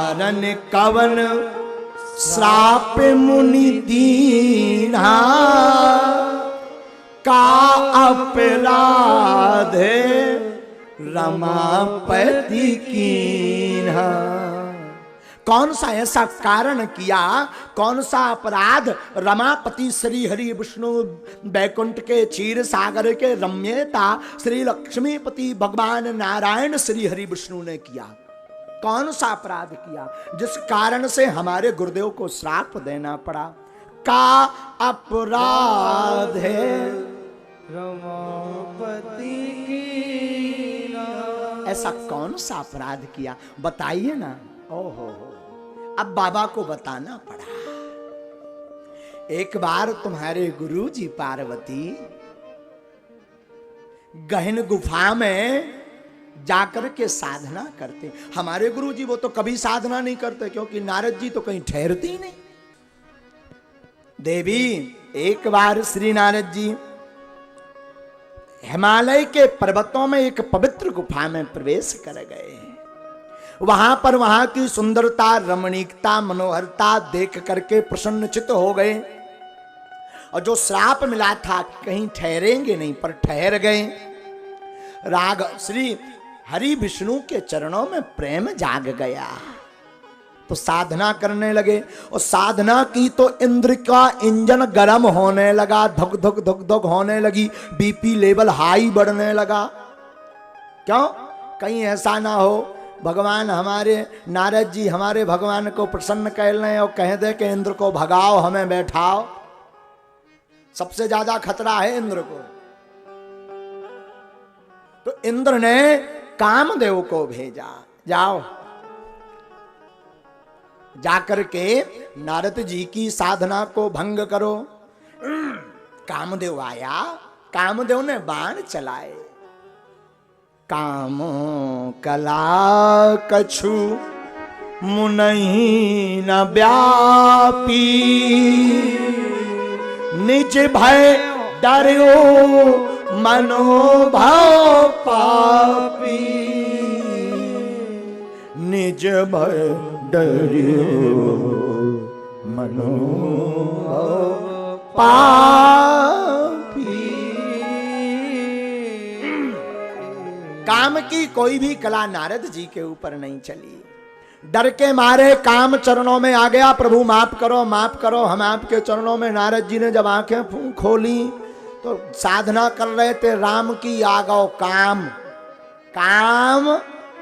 कारण कवन श्राप मुनि दीना, का अपराध रमापति कीन्हा। कौन सा ऐसा कारण किया, कौन सा अपराध रमापति श्री हरि विष्णु बैकुंठ के क्षीर सागर के रम्यता श्री लक्ष्मीपति भगवान नारायण श्री हरि विष्णु ने किया? कौन सा अपराध किया जिस कारण से हमारे गुरुदेव को श्राप देना पड़ा? का अपराध है रमापति की। ऐसा कौन सा अपराध किया बताइए ना। ओहो, अब बाबा को बताना पड़ा। एक बार तुम्हारे गुरुजी पार्वती गहन गुफा में जाकर के साधना करते। हमारे गुरुजी वो तो कभी साधना नहीं करते, क्योंकि नारद जी तो कहीं ठहरते ही नहीं। देवी, एक बार श्री नारद जी हिमालय के पर्वतों में एक पवित्र गुफा में प्रवेश कर गए। वहां पर वहां की सुंदरता, रमणीकता, मनोहरता देख करके प्रसन्नचित्त हो गए। और जो श्राप मिला था कहीं ठहरेंगे नहीं, पर ठहर गए। राग श्री हरि विष्णु के चरणों में प्रेम जाग गया तो साधना करने लगे। और साधना की तो इंद्र का इंजन गर्म होने लगा, धुक धुक धुक धुक होने लगी, बीपी लेवल हाई बढ़ने लगा। क्यों? कहीं ऐसा ना हो भगवान हमारे नारद जी हमारे भगवान को प्रसन्न कर लें और कह दे कि इंद्र को भगाओ, हमें बैठाओ। सबसे ज्यादा खतरा है इंद्र को। तो इंद्र ने कामदेव को भेजा, जाओ जाकर के नारद जी की साधना को भंग करो। कामदेव आया, कामदेव ने बाण चलाए। कामो कला कछु मुनहि न व्यापी, निज भय डर्यो मनोभाव पापी, निज भय डर्यो मनोभाव पापी। काम की कोई भी कला नारद जी के ऊपर नहीं चली। डर के मारे काम चरणों में आ गया, प्रभु माफ करो माफ करो, हम आपके चरणों में। नारद जी ने जब आंखें खोली तो साधना कर रहे थे, राम की आ गओ काम। काम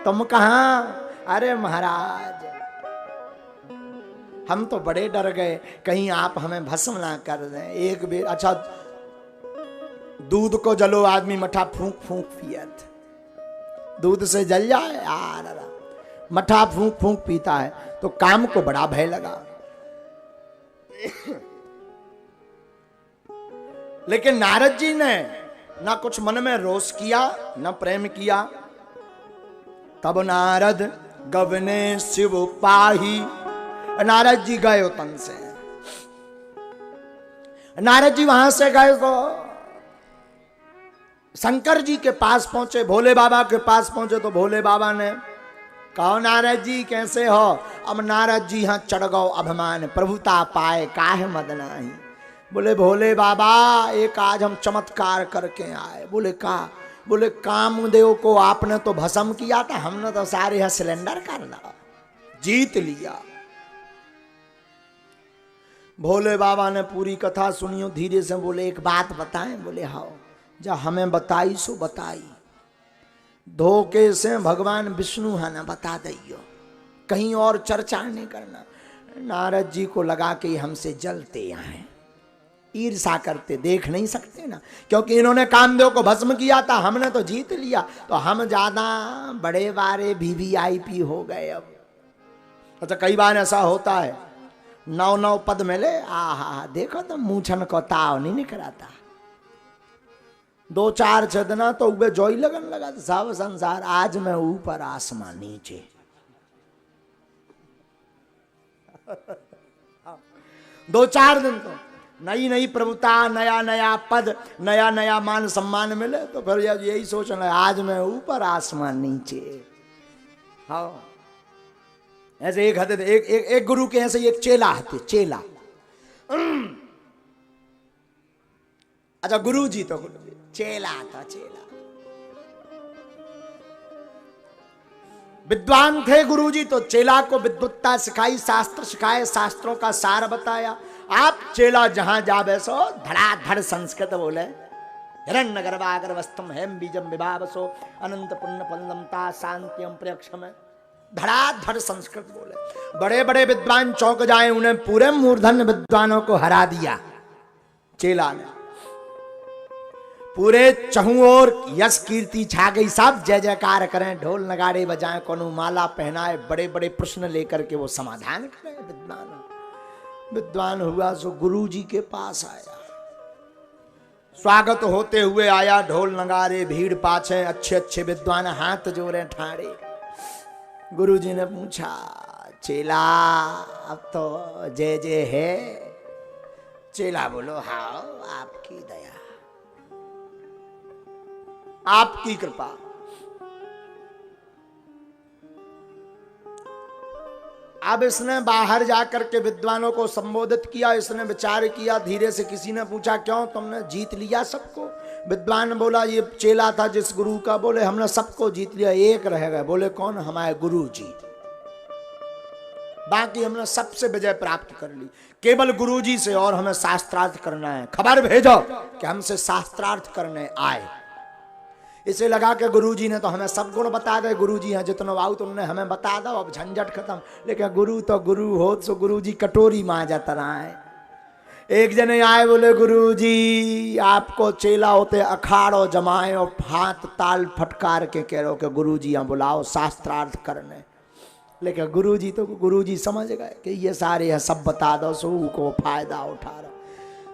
तुम कहां? अरे महाराज हम तो बड़े डर गए, कहीं आप हमें भस्म ना कर दें। एक भी अच्छा दूध को जलो आदमी मठा फूंक फूंक पियत, दूध से जल जाए यार, मठा फूंक फूंक पीता है। तो काम को बड़ा भय लगा। लेकिन नारद जी ने ना कुछ मन में रोष किया ना प्रेम किया। तब नारद गवने शिव पाही, नारद जी गए तन से। नारद जी वहां से गए तो शंकर जी के पास पहुंचे, भोले बाबा के पास पहुंचे। तो भोले बाबा ने कहो नारद जी कैसे हो? अब नारद जी यहां चढ़ गओ अभिमान, प्रभुता पाए काहे मद नाही। बोले भोले बाबा एक आज हम चमत्कार करके आए। बोले का? बोले कामदेव को आपने तो भस्म किया था, हमने तो सारे यहाँ सिलेंडर कर दिया, जीत लिया। भोले बाबा ने पूरी कथा सुनियो, धीरे से बोले एक बात बताएं। बोले हाँ। जा हमें बताई सो बताई, धोखे से भगवान विष्णु है ना बता दियो, कहीं और चर्चा नहीं करना। नारद जी को लगा कि हमसे जलते आए, ईर्षा करते, देख नहीं सकते ना, क्योंकि इन्होंने कामदेव को भस्म किया था, हमने तो जीत लिया, तो हम ज्यादा बड़े बारे VVIP हो गए। अब अच्छा कई बार ऐसा होता है, 9 पद मिले, आहा देखो तो मूछन को ताव नहीं निकलाता। 2-4 छदना तो उबे जोई लगन लगा, सब संसार आज मैं ऊपर आसमान नीचे। 2-4 दिन तो नई नई प्रभुता, नया नया पद, नया नया मान सम्मान मिले, तो फिर यही सोचना आज मैं ऊपर आसमान नीचे। हाँ ऐसे एक हते एक गुरु के ऐसे एक चेला हते चेला। अच्छा गुरु जी तो चेला था चेला। विद्वान थे गुरुजी तो चेला को विद्वत्ता सिखाई, शास्त्र सिखाए, शास्त्रों का सार बताया। आप चेला जहां जावे सो धड़ाधड़ संस्कृत बोले। हिरण्य गर्भागर वस्तुम हेम बीजम विभावसो अनंत पुण्य पल्लमता शांतियम प्रयक्षम, धड़ाधड़ संस्कृत बोले। बड़े बड़े विद्वान चौंक जाए, उन्हें पूरे मूर्धन्य विद्वानों को हरा दिया चेला ने। पूरे चहुं ओर यश कीर्ति छा गई, सब जय जयकार करें, ढोल नगाड़े बजाएं, कोनो माला पहनाए, बड़े बड़े प्रश्न लेकर के वो समाधान करें। विद्वान हुआ सो गुरु जी के पास आया, स्वागत होते हुए आया, ढोल नगाड़े भीड़ पाछे, अच्छे अच्छे विद्वान हाथ जोड़े ठाड़े। गुरु जी ने पूछा चेला अब तो जय जय है? चेला बोलो हाँ आपकी दया, आपकी कृपा। अब इसने बाहर जाकर के विद्वानों को संबोधित किया, इसने विचार किया, धीरे से किसी ने पूछा क्यों तुमने जीत लिया सबको? विद्वान बोला ये चेला था जिस गुरु का, बोले हमने सबको जीत लिया, एक रह गए। बोले कौन? हमारे गुरु जी, बाकी हमने सबसे विजय प्राप्त कर ली, केवल गुरु जी से और हमें शास्त्रार्थ करना है, खबर भेजो कि हमसे शास्त्रार्थ करने आए। इसे लगा कि गुरुजी ने तो हमें सब गुण बता दे, गुरुजी हैं जितना वाऊ तुमने हमें बता दो, अब झंझट खत्म। लेकिन गुरु तो गुरु हो, तो गुरुजी कटोरी मांजा तरह है। एक जने आए, बोले गुरुजी आपको चेला होते अखाड़ो जमाए और हाथ ताल फटकार के कह रहे हो कि गुरुजी यहाँ बुलाओ शास्त्रार्थ करने। लेकिन गुरुजी तो गुरुजी समझ गए कि ये सारे हैं सब बता दो, सो को फायदा उठा रहा।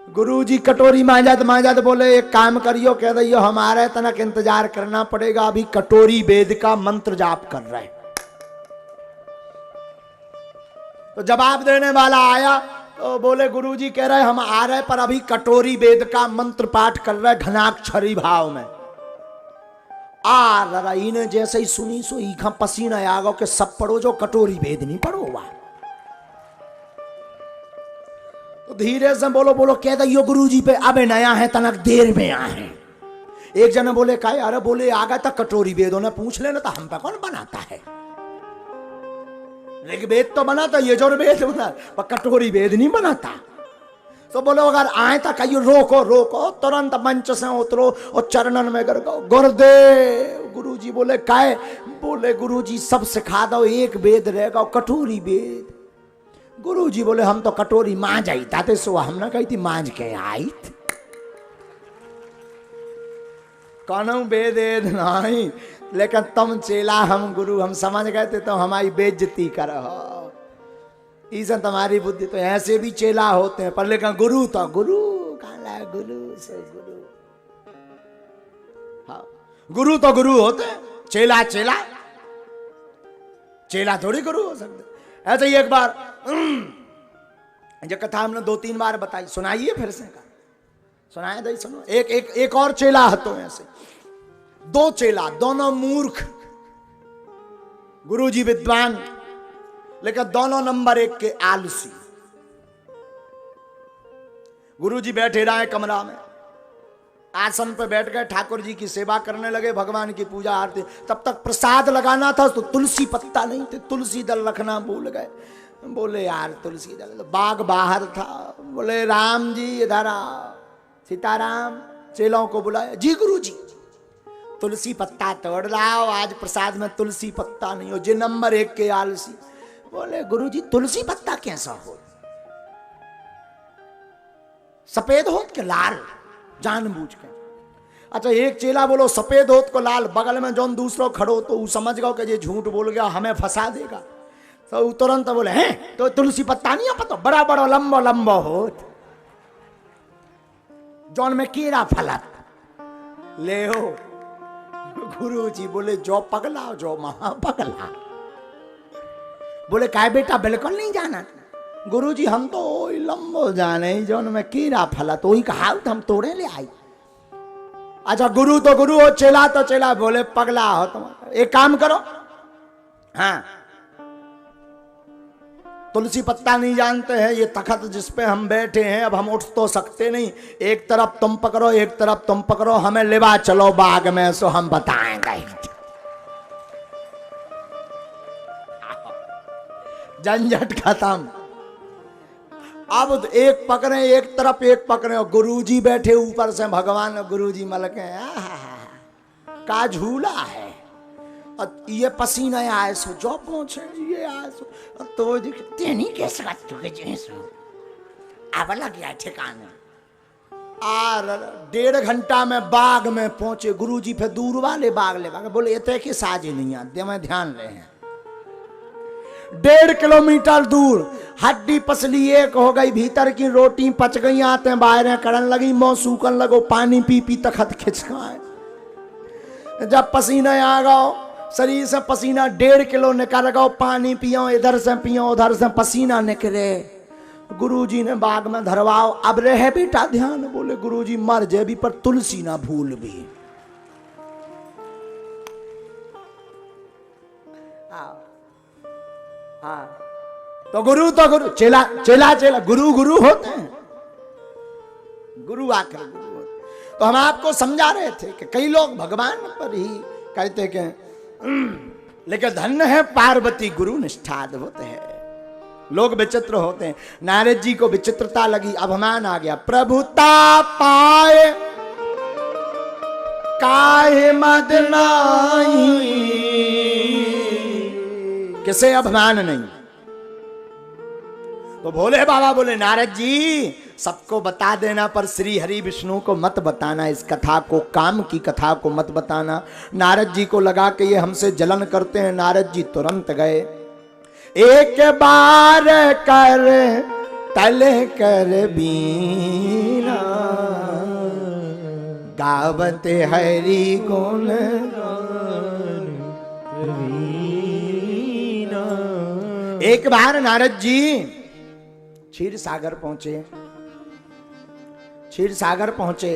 गुरुजी कटोरी मांजात बोले एक काम करियो, कह दियो हमारे तनक इंतजार करना पड़ेगा, अभी कटोरी वेद का मंत्र जाप कर रहे। तो जवाब देने वाला आया तो बोले गुरुजी कह रहे हम आ रहे, पर अभी कटोरी वेद का मंत्र पाठ कर रहे घनाक्षरी भाव में। आ रही ने जैसे ही सुनी सो ईखा पसीना आ गो कि सब पढ़ो जो कटोरी वेद नहीं पढ़ो हुआ। तो धीरे से बोलो बोलो कह दियो गुरुजी पे अबे नया है तनक देर में आए। एक जने बोले काहे? अरे बोले आ गए तक कटोरी वेदों ने पूछ लेना तो हम पे कौन बनाता है? ऋग्वेद तो बनाता, यजुर्वेद बना, पर कटोरी वेद नहीं बनाता। तो बोलो अगर आए तो कहियो रोको रोको, तुरंत मंच से उतरो और चरणन में गिर गो। गुरुदेव गुरुजी बोले काहे? बोले गुरुजी सब सिखा दो, एक वेद रहेगा कटोरी वेद। गुरुजी बोले हम तो कटोरी मांज आई ताते सो हमने कही थी मांज के आई कौन वेद नहीं, लेकिन तुम चेला हम गुरु, हम समझ गए थे तो हमारी बेइज्जती करो। इसे तुम्हारी बुद्धि तो ऐसे भी चेला होते हैं, पर लेकिन गुरु तो गुरु काला गुरु से गुरु। हाँ गुरु तो गुरु होते, चेला चेला चेला थोड़ी गुरु हो सकते। ऐसे ही एक बार जो कथा हमने 2-3 बार बताई, सुनाइए फिर से का सुनाए दई सुनो। एक और चेला हतो ऐसे, 2 चेला दोनों मूर्ख, गुरुजी विद्वान लेकिन दोनों नंबर 1 के आलसी। गुरुजी बैठे रहे कमरा में, आसन पे बैठ गए, ठाकुर जी की सेवा करने लगे, भगवान की पूजा आरती। तब तक प्रसाद लगाना था तो तुलसी पत्ता नहीं थे, तुलसी दल रखना भूल गए। बोले यार तुलसी दल, बाग बाहर था। बोले राम जी इधर आओ, सीताराम चेलों को बुलाया। जी गुरु जी तुलसी पत्ता तोड़ लाओ, आज प्रसाद में तुलसी पत्ता नहीं हो। जी नंबर 1 के आलसी। बोले गुरु जी तुलसी पत्ता कैसा हो? सफेद हो के लाल जानबूझ के। अच्छा एक चेला बोलो सफेद होत को लाल, बगल में जौन दूसरो खड़ो तो वो समझ गो कि ये झूठ बोल गया, हमें फंसा देगा। तो तुरंत बोले हैं तो तुलसी पत्ता नहीं पता, बड़ा बड़ा लंबो लंबो होत जौन में कीड़ा फलत ले हो। गुरु जी बोले जो पगला जो महा पगला। बोले काय बेटा बिल्कुल नहीं जाना? गुरु जी हम तो लंबो जाने जौन में कीड़ा फलत वही कहा हम तोड़े ले आई। अच्छा गुरु तो गुरु हो, चेला तो चेला। बोले पगला हो तुम, एक काम करो, हाँ तुलसी पत्ता नहीं जानते हैं, ये तखत जिस पे हम बैठे हैं, अब हम उठ तो सकते नहीं, एक तरफ तुम पकड़ो एक तरफ तुम पकड़ो, हमें लेवा चलो बाग में सो हम बताएंगे। झंझट खत्म। अब एक पकड़े एक तरफ एक पकड़े, गुरुजी बैठे ऊपर से, भगवान गुरुजी मलके, का झूला है, और ये पसीना आए सो जो पहुंचे ये आए सो, तो दिखते नहीं कैसे अब लग गया ठिकाना। और 1.5 घंटा में बाग में पहुंचे गुरुजी, फिर दूर वाले बाग ले बाग बोले इतने की साजे नहीं आते, मैं ध्यान ले हैं। 1.5 किलोमीटर दूर हड्डी पसली एक हो गई, भीतर की रोटी पच गई, आते बाहर करन लगी, मुंह सूखन लगो, पानी पी पी तखत खिंचकाए। जब पसीना आ गओ, शरीर से पसीना 1.5 किलो निकल गओ, पानी पियो इधर से पियो उधर से पसीना निकले, गुरुजी ने बाग में धरवाओ, अब रहे बेटा ध्यान, बोले गुरुजी मर जाए भी पर तुलसी ना भूल भी। तो गुरु चेला चेला चेला, गुरु गुरु होते हैं, गुरु आकर गुरु होते। तो हम आपको समझा रहे थे कि कई लोग भगवान पर ही कहते कि लेकिन धन्य है पार्वती गुरु निष्ठाद होते हैं। लोग विचित्र होते हैं, नारद जी को विचित्रता लगी, अभिमान आ गया, प्रभुता पाए काहे मद नाही, किसे अभिमान नहीं। तो भोले बाबा बोले नारद जी सबको बता देना पर श्री हरि विष्णु को मत बताना, इस कथा को, काम की कथा को मत बताना। नारद जी को लगा कि ये हमसे जलन करते हैं, नारद जी तुरंत गए, एक बार कर तले कर बीना, गावते हरि गुण एक बार नारद जी क्षीर सागर पहुंचे, क्षीर सागर पहुंचे,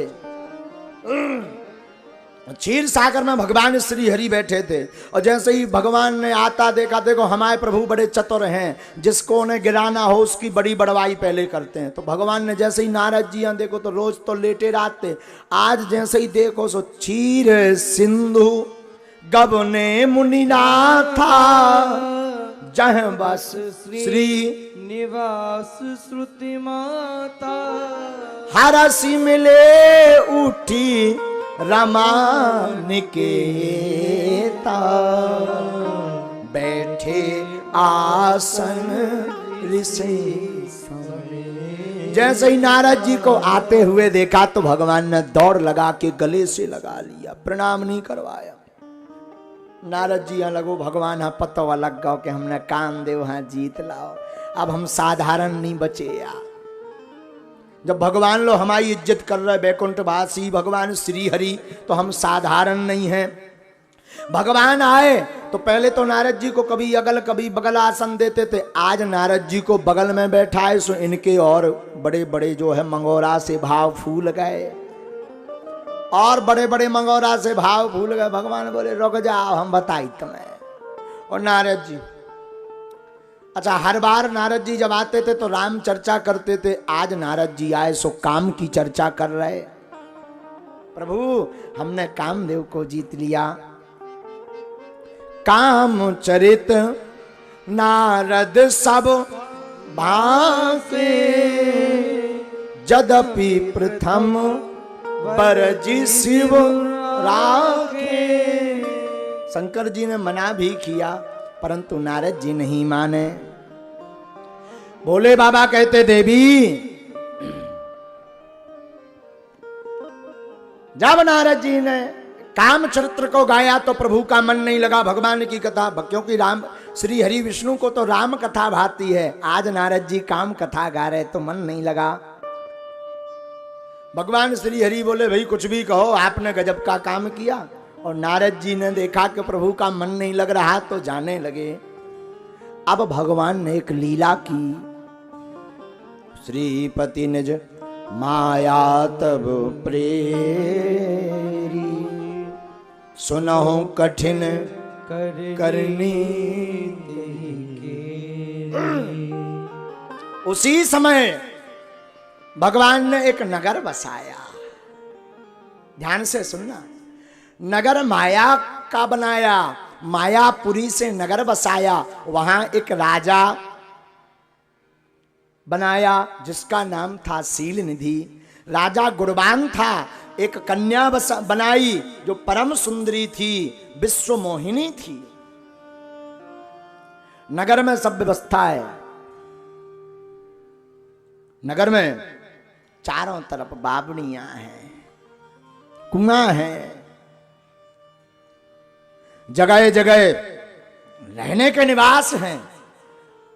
क्षीर सागर में भगवान श्री हरि बैठे थे, और जैसे ही भगवान ने आता देखा, देखो हमारे प्रभु बड़े चतुर हैं, जिसको उन्हें गिराना हो उसकी बड़ी बड़वाई पहले करते हैं। तो भगवान ने जैसे ही नारद जी देखो तो रोज तो लेटे रहते, आज जैसे ही देखो सो क्षीर सिंधु गबने मुनिनाथा, जहाँ बस श्री निवास श्रुति माता, हरसी मिले उठी रमा निकेता, बैठे आसन ऋषि। जैसे ही नारद जी को आते हुए देखा तो भगवान ने दौड़ लगा के गले से लगा लिया, प्रणाम नहीं करवाया। नारद जी यहाँ लगो भगवान हाँ पतो लग गो कि हमने कामदेव हाँ जीत लाओ, अब हम साधारण नहीं बचे यार। जब भगवान लो हमारी इज्जत कर रहे बैकुंठवासी भगवान श्री हरि, तो हम साधारण नहीं हैं। भगवान आए तो पहले तो नारद जी को कभी अगल कभी बगल आसन देते थे, आज नारद जी को बगल में बैठाए सो इनके और बड़े बड़े जो है मंगोरा से भाव फूल गए, और बड़े बड़े मंगोरा से भाव फूल गए। भगवान बोले रुक जाओ हम बताई तुम्हें। और नारद जी, अच्छा हर बार नारद जी जब आते थे तो राम चर्चा करते थे, आज नारद जी आए सो काम की चर्चा कर रहे। प्रभु हमने कामदेव को जीत लिया। काम चरित नारद सब भासे, यद्यपि प्रथम बरजी शिव राखे। शंकर जी ने मना भी किया परंतु नारद जी नहीं माने। भोले बाबा कहते देवी, जब नारद जी ने काम चरित्र को गाया तो प्रभु का मन नहीं लगा भगवान की कथा, क्योंकि राम श्री हरि विष्णु को तो राम कथा भाती है। आज नारद जी काम कथा गा रहे तो मन नहीं लगा। भगवान श्री हरि बोले भाई कुछ भी कहो, आपने गजब का काम किया। और नारद जी ने देखा कि प्रभु का मन नहीं लग रहा तो जाने लगे। अब भगवान ने एक लीला की, श्रीपति निज माया तब प्रेरी, सुनहु कठिन करनी उसी समय भगवान ने एक नगर बसाया। ध्यान से सुनना, नगर माया का बनाया, मायापुरी से नगर बसाया। वहां एक राजा बनाया जिसका नाम था शील निधि। राजा गुणवान था। एक कन्या बनाई जो परम सुंदरी थी, विश्व मोहिनी थी। नगर में सब व्यवस्था है। नगर में चारों तरफ बावड़ियां हैं, कुआं है, जगह जगह रहने के निवास हैं।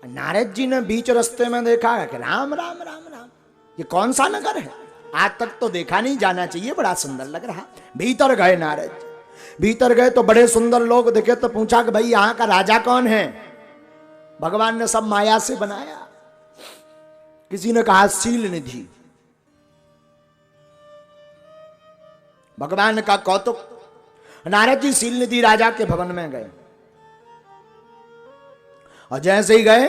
नारद जी ने बीच रास्ते में देखा कि राम राम राम राम, ये कौन सा नगर है? आज तक तो देखा नहीं, जाना चाहिए, बड़ा सुंदर लग रहा। भीतर गए नारद जी। भीतर गए तो बड़े सुंदर लोग दिखे तो पूछा कि भाई यहां का राजा कौन है? भगवान ने सब माया से बनाया। किसी ने कहा शील निधि। भगवान का कौतुक। नारद जी शील निधि राजा के भवन में गए और जैसे ही गए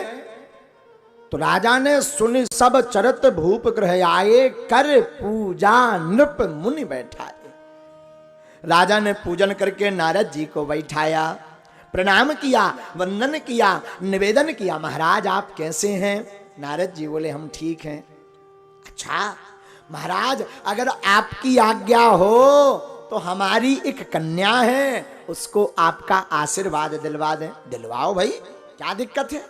तो राजा ने सुनि सब चरत भूप ग्रह आए, कर पूजा नृप मुनि बैठाए। राजा ने पूजन करके नारद जी को बैठाया, प्रणाम किया, वंदन किया, निवेदन किया। महाराज आप कैसे हैं? नारद जी बोले हम ठीक हैं। अच्छा महाराज, अगर आपकी आज्ञा हो तो हमारी एक कन्या है, उसको आपका आशीर्वाद दिलवा दें। दिलवाओ भाई, क्या दिक्कत है?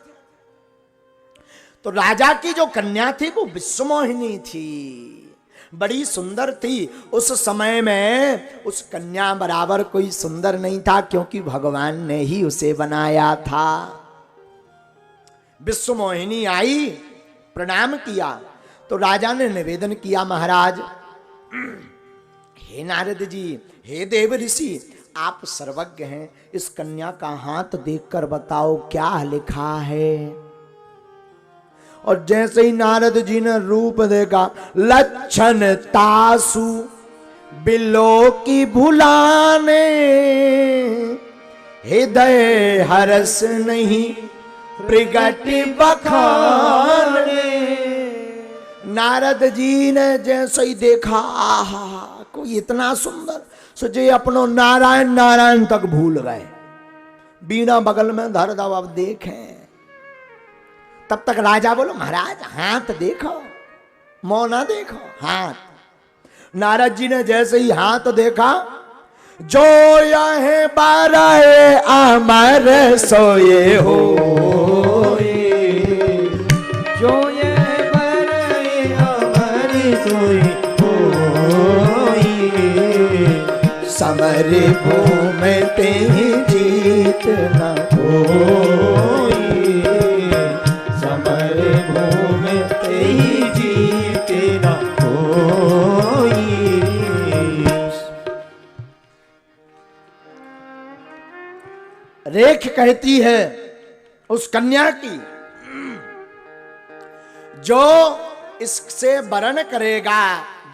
तो राजा की जो कन्या थी वो विश्वमोहिनी थी, बड़ी सुंदर थी। उस समय में उस कन्या बराबर कोई सुंदर नहीं था, क्योंकि भगवान ने ही उसे बनाया था। विश्वमोहिनी आई, प्रणाम किया तो राजा ने निवेदन किया, महाराज हे नारद जी, हे देव ऋषि, आप सर्वज्ञ हैं, इस कन्या का हाथ देखकर बताओ क्या लिखा है। और जैसे ही नारद जी ने रूप देखा, लक्षण तासु बिलो की भुलाने, हृदय हरस नहीं प्रगट बखाने। नारद जी ने जैसे ही देखा, आहा कोई इतना सुंदर, सोचे अपनो नारायण नारायण तक भूल गए। बीना बगल में धर दो, अब देखें। तब तक राजा बोलो महाराज हाथ देखो, मौना देखो हाथ। नारद जी ने जैसे ही हाथ देखा, जो यह बारह अमर सोए हो, जो ये बारह अमर सोए हो, समर भूमि ते जीत न होई, समर भूमि ते जीत न होई। रेख कहती है उस कन्या की, जो इससे वरण करेगा,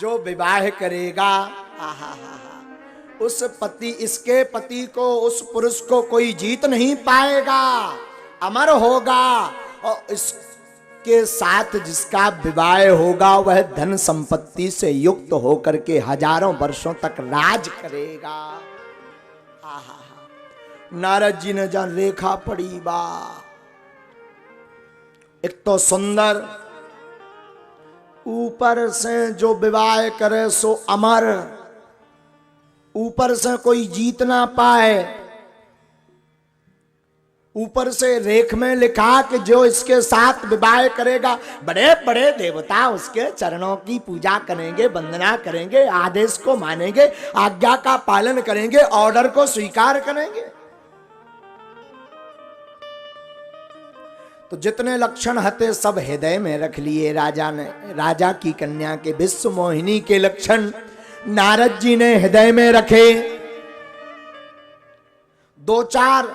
जो विवाह करेगा, आहा उस पति, इसके पति को, उस पुरुष को कोई जीत नहीं पाएगा, अमर होगा। और इसके साथ जिसका विवाह होगा वह धन संपत्ति से युक्त होकर के हजारों वर्षों तक राज करेगा। आहा नारद जी ने जहां रेखा पड़ी बा, एक तो सुंदर, ऊपर से जो विवाह करे सो अमर, ऊपर से कोई जीत ना पाए, ऊपर से रेख में लिखा कि जो इसके साथ विवाह करेगा, बड़े बड़े देवता उसके चरणों की पूजा करेंगे, वंदना करेंगे, आदेश को मानेंगे, आज्ञा का पालन करेंगे, ऑर्डर को स्वीकार करेंगे। तो जितने लक्षण हते सब हृदय में रख लिए राजा ने। राजा की कन्या के विश्व मोहिनी के लक्षण नारद जी ने हृदय में रखे, दो चार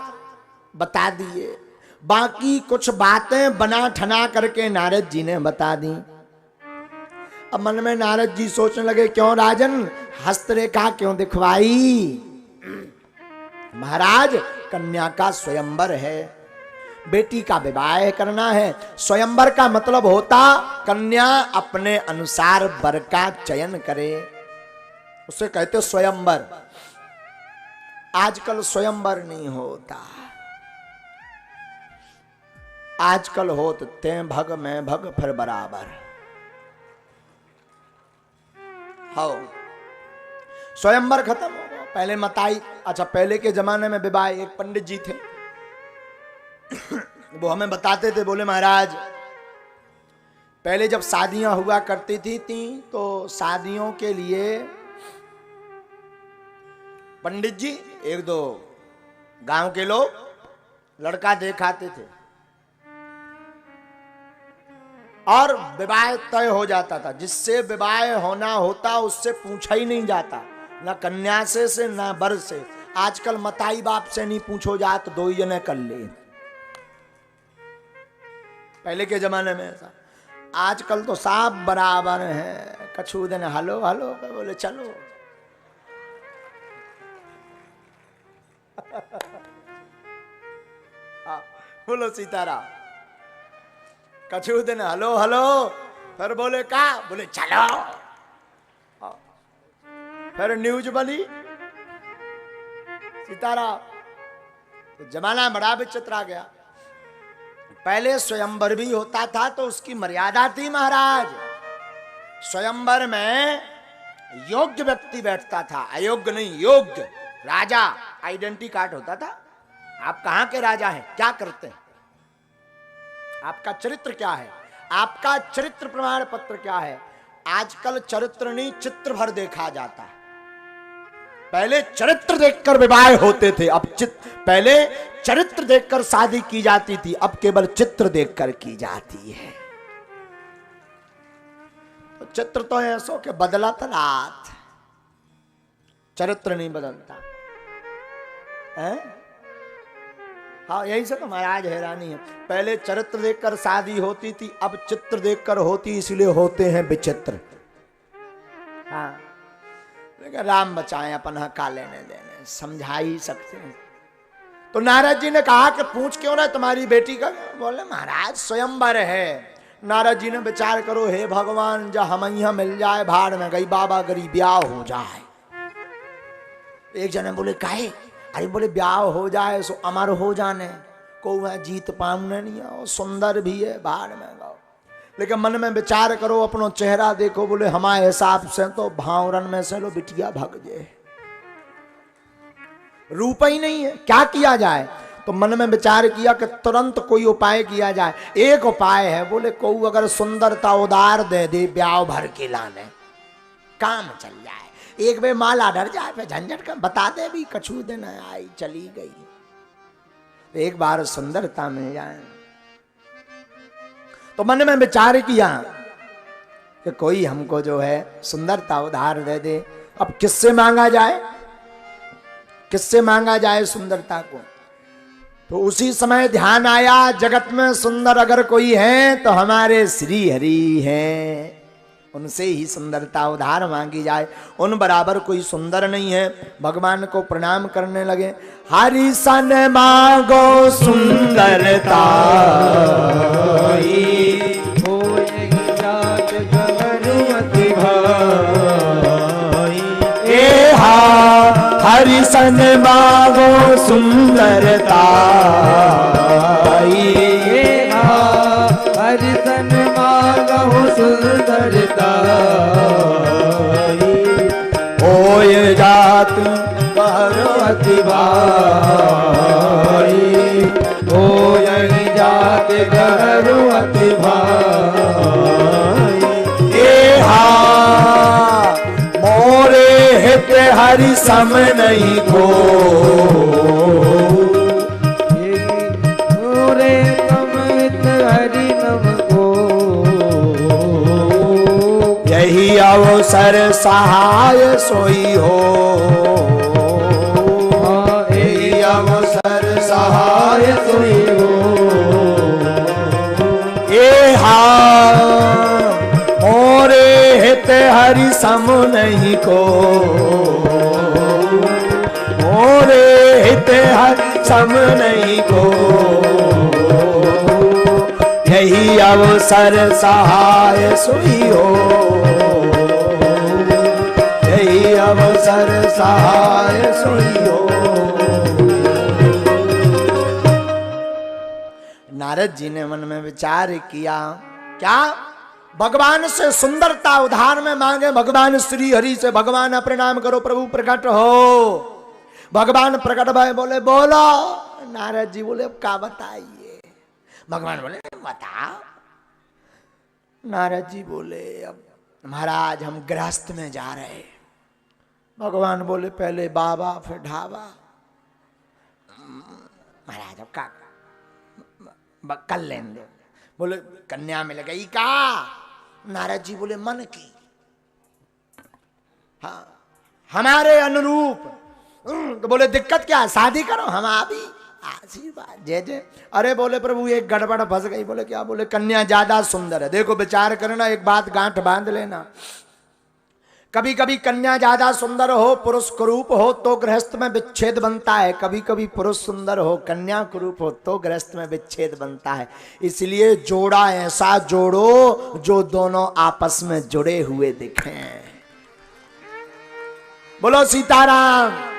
बता दिए, बाकी कुछ बातें बना ठना करके नारद जी ने बता दी। अब मन में नारद जी सोचने लगे, क्यों राजन हस्तरेखा क्यों दिखवाई? महाराज कन्या का स्वयंवर है, बेटी का विवाह करना है। स्वयंवर का मतलब होता कन्या अपने अनुसार वर का चयन करे, उसे कहते स्वयंवर। आजकल स्वयंवर नहीं होता, आजकल होते ते भग मैं भग फिर बराबर। हो स्वयंवर खत्म हो गया। पहले मताई, अच्छा पहले के जमाने में विवाह, एक पंडित जी थे वो हमें बताते थे, बोले महाराज पहले जब शादियां हुआ करती थी तो शादियों के लिए पंडित जी एक दो गांव के लोग लड़का दिखाते थे और विवाह तय हो जाता था। जिससे विवाह होना होता उससे पूछा ही नहीं जाता, ना कन्या से ना वर से। आजकल मताई बाप से नहीं पूछो जात, दो ही जने कर ले। पहले के जमाने में ऐसा, आजकल तो सब बराबर है। कछु दिन हलो हलो बोले चलो बोलो सीताराम। कछु दिन हलो हलो फिर बोले का, बोले चलो। फिर न्यूज बनी सीताराम। तो जमाना बड़ा विचित्र आ गया। पहले स्वयंवर भी होता था तो उसकी मर्यादा थी महाराज। स्वयंवर में योग्य व्यक्ति बैठता था, अयोग्य नहीं, योग्य। राजा आइडेंटिटी कार्ड होता था, आप कहां के राजा हैं, क्या करते हैं, आपका चरित्र क्या है, आपका चरित्र प्रमाण पत्र क्या है। आजकल चरित्र नहीं चित्र भर देखा जाता है। पहले चरित्र देखकर विवाह होते थे, अब पहले चरित्र देखकर शादी की जाती थी, अब केवल चित्र देखकर की जाती है। तो चित्र तो ऐसो के बदला रात, चरित्र नहीं बदलता है। हाँ यही से तो महाराज हैरानी है। पहले चरित्र देखकर शादी होती थी, अब चित्र देखकर होती, इसलिए होते हैं विचित्र। हाँ लेकिन राम बचाएं, अपन हका लेने देने, समझा ही सकते हैं। तो नारद जी ने कहा कि पूछ क्यों ना तुम्हारी बेटी का। बोले महाराज स्वयंवर है। नारद जी ने विचार करो, हे भगवान जब हम यहाँ मिल जाए, भाड़ में गई बाबा गरीब ब्याह हो जाए। एक जने बोले काहे, अरे बोले ब्याह हो जाए सो अमर हो जाने को वह जीत पाऊने नहीं हो, सुंदर भी है, भाड़ में गो। लेकिन मन में विचार करो, अपनो चेहरा देखो, बोले हमारे हिसाब से तो भावरन में से लो बिटिया भाग जाए, रूप ही नहीं है, क्या किया जाए। तो मन में विचार किया कि तुरंत कोई उपाय किया जाए। एक उपाय है, बोले को अगर सुंदरता उदार दे दे ब्याह भर के लाने, काम चल जाए। एक बे माला डर जाए, फिर झंझट का बता दे भी कछु दिन आई चली गई, एक बार सुंदरता मिल जाए। तो मन में विचार किया कि कोई हमको जो है सुंदरता उधार दे दे। अब किससे मांगा जाए, किससे मांगा जाए सुंदरता को। तो उसी समय ध्यान आया, जगत में सुंदर अगर कोई है तो हमारे श्री हरि हैं, उनसे ही सुंदरता उधार मांगी जाए। उन बराबर कोई सुंदर नहीं है। भगवान को प्रणाम करने लगे। हरि सन मांगो सुंदरता, हरि सन मांगो सुंदरता, हरि सन मांगो सुंदरता, होय जात अति भाई, होय जात गहरु अति भाई। मोरे हित हरि सम नहीं को, मोरे तमित हरि नम को, यही अवसर सहाय सोई हो, यही अवसर सहाय सोई हो। मोरे हित हरि सम नहीं को, मोरे हित हरि सम नहीं को, यही अवसर सहाय सोई हो, यही अवसर सहाय सोई हो। नारद जी ने मन में विचार किया, क्या भगवान से सुंदरता उधार में मांगे, भगवान श्री हरि से भगवान प्रणाम करो, प्रभु प्रकट हो। भगवान प्रकट भाई बोले बोलो। नारद जी बोले अब क्या बताइए। भगवान बोले बता। नारद जी बोले अब महाराज हम गृहस्थ में जा रहे। भगवान बोले पहले बाबा फिर ढाबा। महाराज अब का कल लेन दे। बोले कन्या मिल गई का। नारद जी बोले मन की, हाँ हमारे अनुरूप। तो बोले दिक्कत क्या है, शादी करो हम अभी आशीर्वाद जय जय। अरे बोले प्रभु एक गड़बड़ फंस गई। बोले क्या। बोले कन्या ज्यादा सुंदर है। देखो विचार करना, एक बात गांठ बांध लेना, कभी कभी कन्या ज्यादा सुंदर हो, पुरुष कुरूप हो तो गृहस्थ में विच्छेद बनता है। कभी कभी पुरुष सुंदर हो, कन्या कुरूप हो तो गृहस्थ में विच्छेद बनता है। इसलिए जोड़ा ऐसा जोड़ो जो दोनों आपस में जुड़े हुए दिखें। बोलो सीताराम।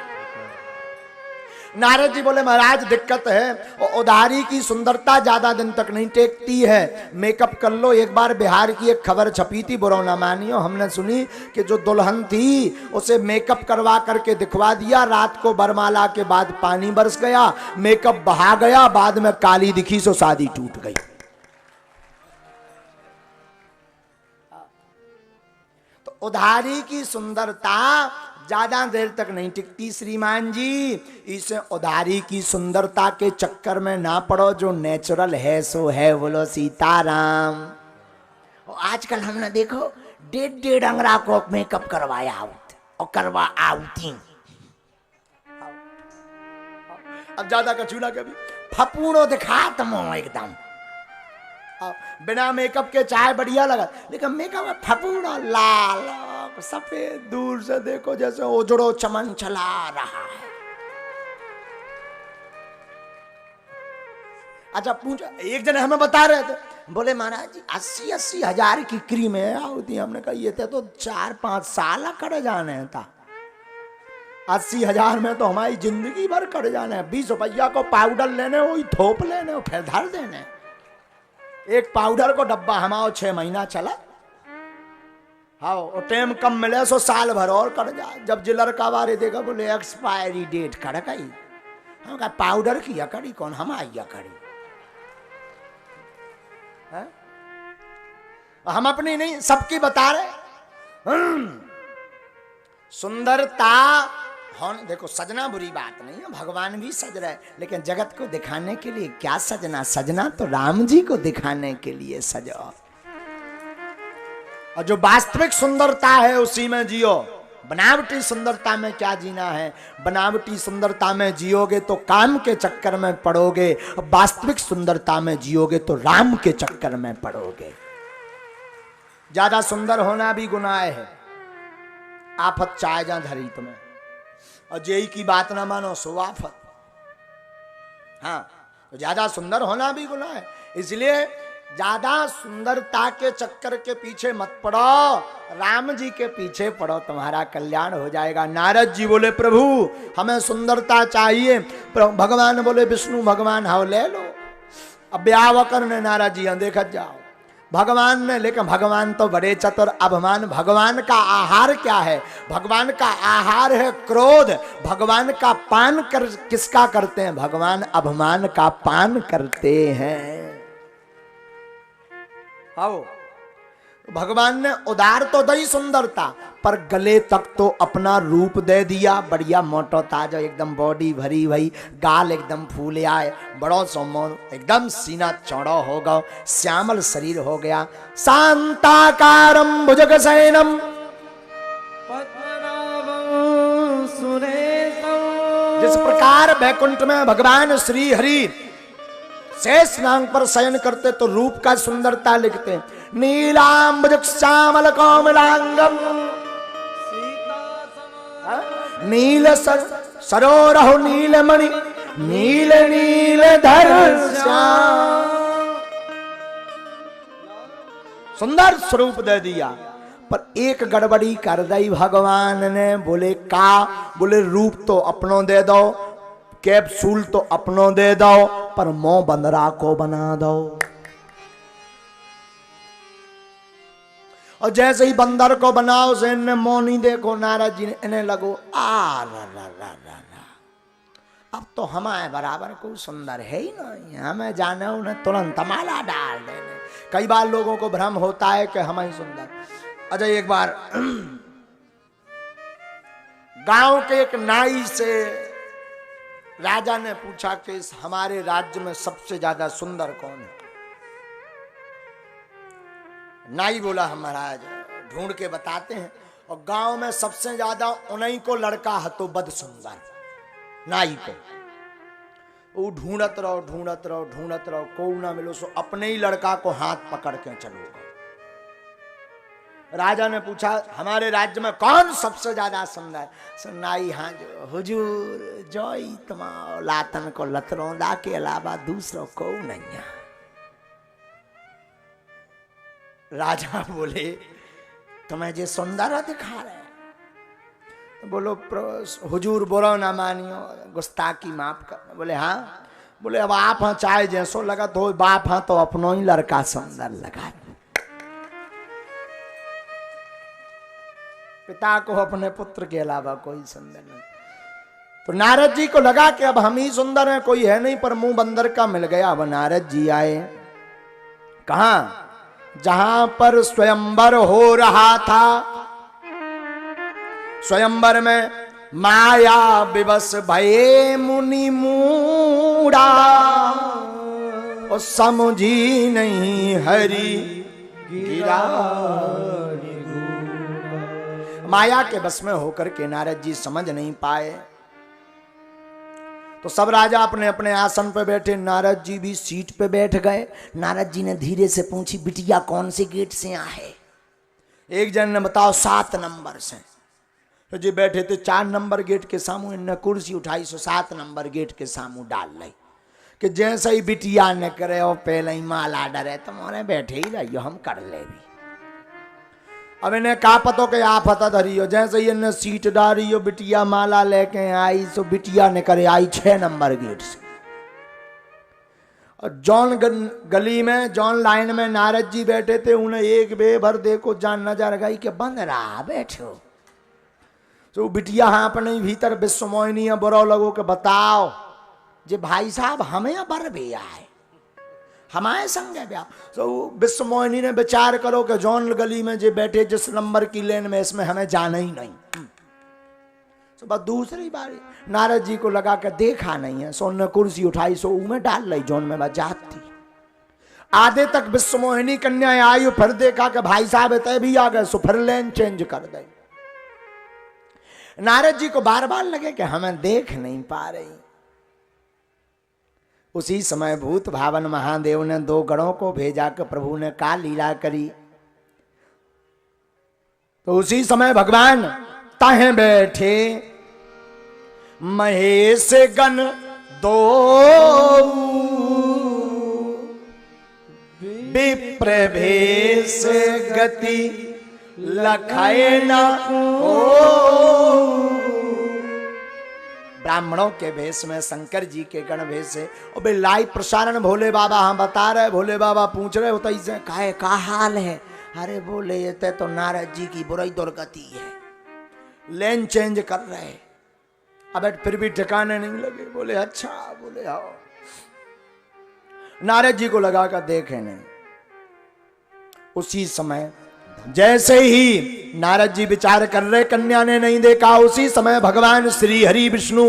नारद जी बोले महाराज दिक्कत है, उधारी की सुंदरता ज्यादा दिन तक नहीं टेकती है, मेकअप कर लो। एक बार बिहार की एक खबर छपी थी, बुरा ना मानियो, हमने सुनी कि जो दुल्हन थी उसे मेकअप करवा करके दिखवा दिया, रात को बरमाला के बाद पानी बरस गया, मेकअप बहा गया, बाद में काली दिखी सो शादी टूट गई। तो उधारी की सुंदरता ज्यादा देर तक नहीं टिकती श्रीमान जी। इसे उधारी की सुंदरता के चक्कर में ना पड़ो, जो नेचुरल है सो है। बोलो सीताराम। आजकल हमने देखो 1.5 अंगरा को मेकअप करवाया आउट और करवा आउटिंग। अब ज्यादा कछूला कभी फपूड़ो दिखा तुम एकदम बिना मेकअप के चाय बढ़िया लगा, लेकिन मेकअप में फपूड़ा लाल सफेद, दूर से देखो जैसे उजड़ो चमन चला रहा है। अच्छा पूछा, एक जने हमें बता रहे थे, बोले महाराज जी 80-80 हजार की क्रीम है होती। हमने कहा ये थे तो 4-5 साल कट जाने था। 80 हजार में तो हमारी जिंदगी भर कट जाने। 20 रुपया को पाउडर लेने, वही थोप लेने फिर धर देने। एक पाउडर को डब्बा हमारा 6 महीना चला। हाँ और टाइम कम मिले सो साल भर और कट जाए। जब जिलर का बारे देखा बोले एक्सपायरी डेट कट गई। हम कहा पाउडर की अकड़ी कौन, हमारी अकड़ी। हम अपनी नहीं सबकी बता रहे। सुंदरता देखो सजना बुरी बात नहीं है, भगवान भी सज रहे, लेकिन जगत को दिखाने के लिए क्या सजना। सजना तो राम जी को दिखाने के लिए सजो, और जो वास्तविक सुंदरता है उसी में जियो। बनावटी सुंदरता में क्या जीना है। बनावटी सुंदरता में जियोगे तो काम के चक्कर में पड़ोगे, वास्तविक सुंदरता में जियोगे तो राम के चक्कर में पड़ोगे। ज्यादा सुंदर होना भी गुनाह है। आफत चाहे जा धरी तुम्हें, और जेई की बात ना मानो सो आफत। हाँ तो ज्यादा सुंदर होना भी गुनाह है। इसलिए ज्यादा सुंदरता के चक्कर के पीछे मत पड़ो, राम जी के पीछे पड़ो, तुम्हारा कल्याण हो जाएगा। नारद जी बोले प्रभु हमें सुंदरता चाहिए। भगवान बोले विष्णु भगवान हाउ ले लो। अब ब्याह करने नारद जी देखा जाओ भगवान ने, लेकिन भगवान तो बड़े चतुर। अभिमान, भगवान का आहार क्या है। भगवान का आहार है क्रोध। भगवान का पान किसका करते हैं। भगवान अभिमान का पान करते हैं। आओ भगवान ने उदार तो दई सुंदरता, पर गले तक तो अपना रूप दे दिया। बढ़िया मोटो ताजा एकदम बॉडी भरी भई, गाल एकदम फूले आए, बड़ो सोमो एकदम सीना चौड़ा होगा, श्यामल शरीर हो गया। शांताकारं भुजगशयनं पद्मनाभं सुरेशं। जिस प्रकार वैकुंठ में भगवान श्री हरि शेष नाग पर शयन करते तो रूप का सुंदरता लिखते। नीलांबुज श्यामल कोमलांगम नील सरोरहु नीलमणि नील नील धर श्याम। सुंदर स्वरूप दे दिया, पर एक गड़बड़ी कर दी भगवान ने। बोले का? बोले रूप तो अपनों दे दो, कैप्सूल तो अपनों दे दो, पर मोह बंदरा को बना दो। और जैसे ही बंदर को बनाओ से इन्हें मौनी देखो, नारद जी ने इन्हें लगो आ रा रा रा रा रा, अब तो हमारे बराबर कोई सुंदर है ही नहीं, हमें जाने उन्हें तुरंत माला डाल देने। कई बार लोगों को भ्रम होता है कि हम ही सुंदर। अच्छा, एक बार गांव के एक नाई से राजा ने पूछा कि इस हमारे राज्य में सबसे ज्यादा सुंदर कौन है? नाई बोला हम महाराज ढूंढ के बताते हैं, और गांव में सबसे ज्यादा उन्हीं को लड़का है तो बद सुंदर, नाई को। वो ढूंढत रहो ढूंढत रहो ढूंढत रहो, को ना मिलो, सो अपने ही लड़का को हाथ पकड़ के चलो। राजा ने पूछा हमारे राज्य में कौन सबसे ज्यादा सुंदर? नाई हाँ जो हुजूर जोई तमाओ लातन को लतरौंदा के अलावा दूसरों को नहीं है। राजा बोले तुम्हें जे सुंदर दिखा रहे? बोलो हुजूर बुरा ना मानियो, गुस्ताखी माफ कर। बोले हाँ। बोले अब आप हाँ चाहे जैसो लगा तो बाप हाँ तो अपनो ही लड़का सुंदर लगा, पिता को अपने पुत्र के अलावा कोई सुंदर नहीं। तो नारद जी को लगा कि अब हम ही सुंदर हैं, कोई है नहीं, पर मुंह बंदर का मिल गया। अब नारद जी आए कहां? जहां पर स्वयंवर हो रहा था। स्वयंवर में माया विवश भये मुनि मूढ़ा, और समझी नहीं हरि गिरा। माया के बस में होकर के नारद जी समझ नहीं पाए। तो सब राजा अपने अपने आसन पे बैठे, नारद जी भी सीट पे बैठ गए। नारद जी ने धीरे से पूछी बिटिया कौन से गेट से आए? एक जन ने बताओ 7 नंबर से। तो जी बैठे थे 4 नंबर गेट के सामू, इन्हें कुर्सी उठाई सो 7 नंबर गेट के सामू डाल ली कि जैसे ही बिटिया ने करे और पहले ही माला डरे तुम्हारे बैठे ही रहियो, हम कर ले भी। अब इन्हें का पतो के आफत धरी हो, जैसे ही इन्हें सीट डाली हो बिटिया माला लेके आई, सो बिटिया ने करे आई 6 नंबर गेट से। और जॉन गली में जॉन लाइन में नारद जी बैठे थे, उन्हें एक बेभर देखो जान नजर गई कि बंद रहा बैठो। तो बिटिया हाँ अपने भीतर विश्वमोहिनी बुरा लगो के बताओ जे भाई साहब हमें बर भैया है, हमारे संग है ब्याह। तो विश्वमोहिनी ने विचार करो कि जॉन गली में जे बैठे जिस नंबर की लेन में, इसमें हमें जाना ही नहीं। तो बस दूसरी बारी नारद जी को लगा कि देखा नहीं है, सो ने कुर्सी उठाई सो में डाल ली, जॉन में जात थी। आधे तक विश्वमोहिनी कन्या आई, फिर देखा कि भाई साहब इतने भी आ गए, सो फिर लेन चेंज कर दे। नारद जी को बार बार लगे कि हमें देख नहीं पा रही। उसी समय भूत भावन महादेव ने 2 गणों को भेजा कि प्रभु ने का लीला करी। तो उसी समय भगवान ताहे बैठे महेश गण 2 विप्र भेष गति लखाए न हो। ब्राह्मणों के भेष में, शंकर जी के गण भेष से। और बे लाइव प्रसारण भोले बाबा हम बता रहे, भोले बाबा पूछ रहे होता इसे काहे का हाल है? अरे बोले ये तो नारद जी की बुराई दुर्गति है, लेन चेंज कर रहे। अब फिर भी ठिकाने नहीं लगे। बोले अच्छा, बोले आओ। नारद जी को लगा कर देखे नहीं। उसी समय जैसे ही नारद जी विचार कर रहे, कन्या ने नहीं देखा, उसी समय भगवान श्री हरि विष्णु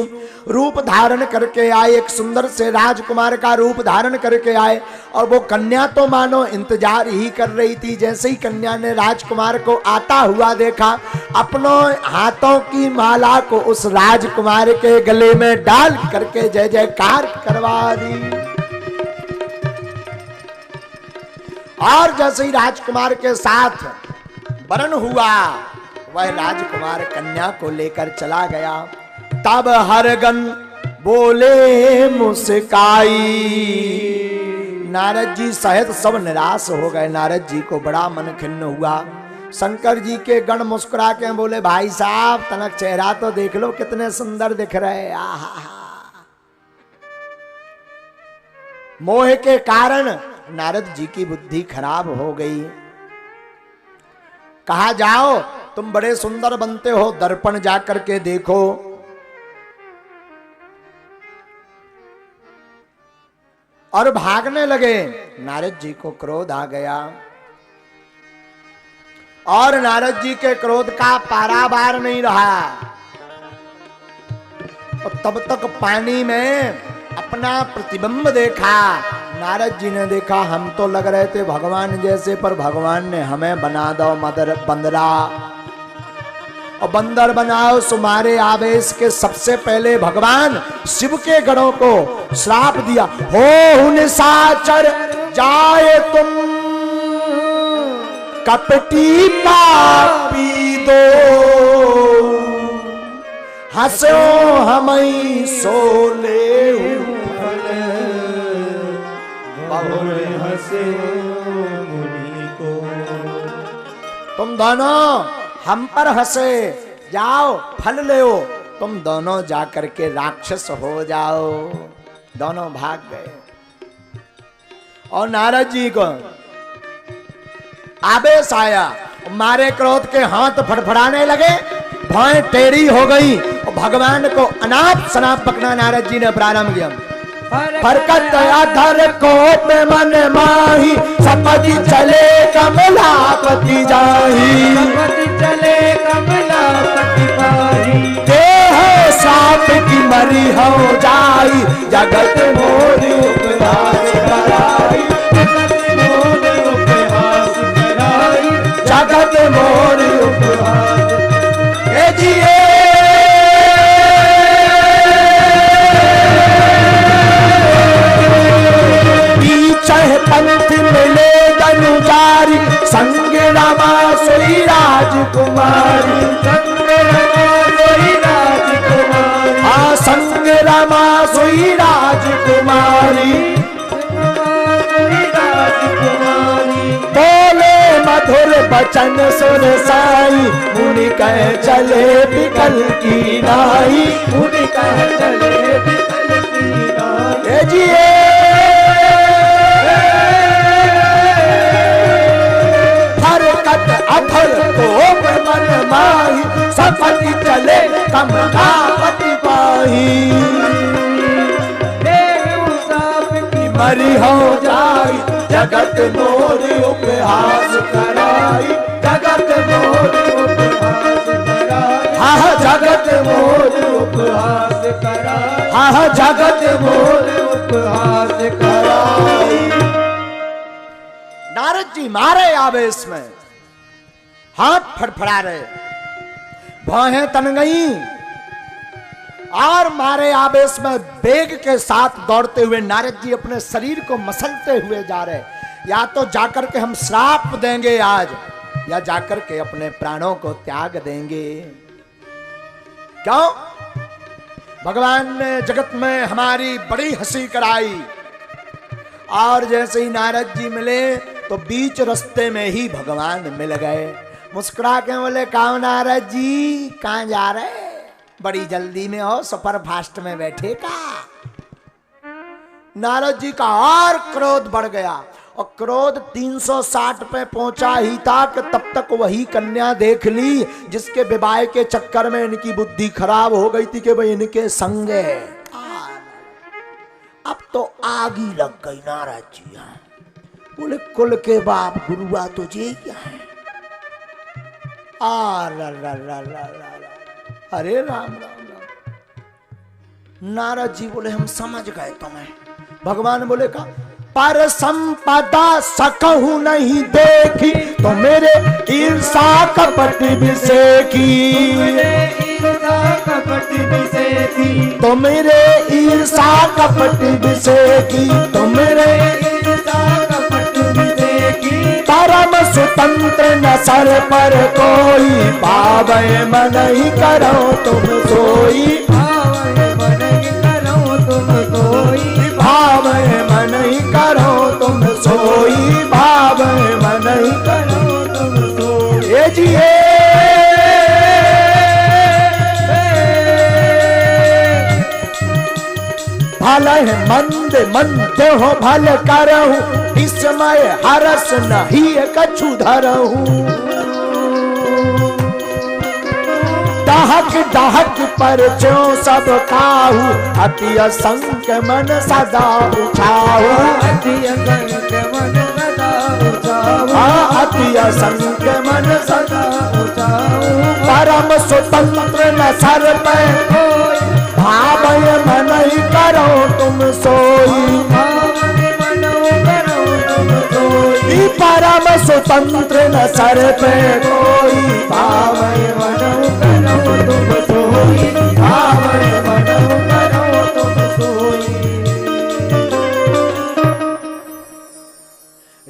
रूप धारण करके आए, एक सुंदर से राजकुमार का रूप धारण करके आए। और वो कन्या तो मानो इंतजार ही कर रही थी। जैसे ही कन्या ने राजकुमार को आता हुआ देखा, अपनों हाथों की माला को उस राजकुमार के गले में डाल करके जय जयकार करवा दी। और जैसे ही राजकुमार के साथ वरण हुआ, वह राजकुमार कन्या को लेकर चला गया। तब हरगन बोले मुस्काई, नारद जी सहित सब निराश हो गए। नारद जी को बड़ा मन खिन्न हुआ। शंकर जी के गण मुस्कुरा के बोले, भाई साहब तनक चेहरा तो देख लो, कितने सुंदर दिख रहे। आहा, मोह के कारण नारद जी की बुद्धि खराब हो गई। कहा, जाओ तुम बड़े सुंदर बनते हो, दर्पण जाकर के देखो। और भागने लगे। नारद जी को क्रोध आ गया और नारद जी के क्रोध का पारावार नहीं रहा। और तब तक पानी में अपना प्रतिबिंब देखा। नारद जी ने देखा, हम तो लग रहे थे भगवान जैसे, पर भगवान ने हमें बना दो बंदरा। और बंदर बनाओ तुम्हारे आवेश के सबसे पहले भगवान शिव के गणों को श्राप दिया, हो निशाचर जाए तुम कपटी पापी दो, हंसो हमई सोले बहुरे हंसे मुनि को। तुम दोनों हम पर हंसे, जाओ फल ले, तुम दोनों जाकर के राक्षस हो जाओ। दोनों भाग गए। और नारद जी को आवेश आया, मारे क्रोध के हाथ फड़फड़ाने लगे, भौएं टेढ़ी हो गई और भगवान को अनाप शनाप पकड़ा नारद जी ने प्रारंभ किया। फरकत अधर कोप मन माही, सपति चले कमलापति जाही, सपति चले कमलापति पाही, देह साप की मरी हो जाई, जगत मोर उपहास कराई, जगत मोर उपहास कराई, जगत मोर उपहास। ए जिए पंथ मिले दनुजारी, संग रमा सोई राजकुमारी, संग रमा सोई राजकुमारी, हाँ संग रमा सोई राजकुमारी, बोले मधुर बचन सुन साई, मुनि कह चले बिकल की नाई, मुनि कह चले बिकल की नाई। जिए अधर कोप मन माही, सपति चले कमलापति पाही, देव साप की मरी हो जाई, जगत मोर उपहास कराई, जगत मोर उपहास कराई, हाँ जगत मोर उपहास कराई, हाँ जगत मोर उपहास कराई। नारद जी मारे आवेश में, हाथ फड़फड़ा रहे, भौहें तन गई और मारे आवेश में वेग के साथ दौड़ते हुए नारद जी अपने शरीर को मसलते हुए जा रहे। या तो जाकर के हम श्राप देंगे आज, या जाकर के अपने प्राणों को त्याग देंगे। क्यों? भगवान ने जगत में हमारी बड़ी हंसी कराई। और जैसे ही नारद जी मिले तो बीच रास्ते में ही भगवान मिल गए। मुस्कुरा के बोले, कहाँ नारद जी, कहाँ जा रहे? बड़ी जल्दी में हो, सुपर फास्ट में बैठे का? नारद जी का और क्रोध बढ़ गया और क्रोध 360 पे पहुंचा ही था कि तब तक वही कन्या देख ली जिसके विवाह के चक्कर में इनकी बुद्धि खराब हो गई थी कि भाई इनके संग है। अब तो आग ही लग गई नारद जी। बोले, कुल के बाप गुरुआ तुझे क्या है? अरे राम राम राम। नारद जी बोले, हम समझ गए तुम्हें। भगवान बोले, का पर संपदा सकहु नहीं देखी, तो मेरे ईर्षा कपट विषेकी, तो मेरे ईर्षा कपट विषेकी, तो मेरे परम स्वतंत्र न सर पर कोई, पावे मन ही करो तुम सोई, पावे मन ही करो तुम नहीं करो तुम सोई। ये जी भल है मंद मंद हो भल करहूं, इसमय हरस नहीं कछु धरहूं। दहक दहक पर जो सब काहू, अति असंख्य मन सदा उछाऊ। अति असंख्य मन सदा उछाऊ। अति असंख्य मन सदा उछाऊ। परम स्वतंत्र न सर पे कोई भावय मन ही करो तुम सोई। भावय मन करो तुम सोई। परम स्वतंत्र न सर पे कोई, भावय मन करो तुम सोई। भावय मन करो तुम सोई।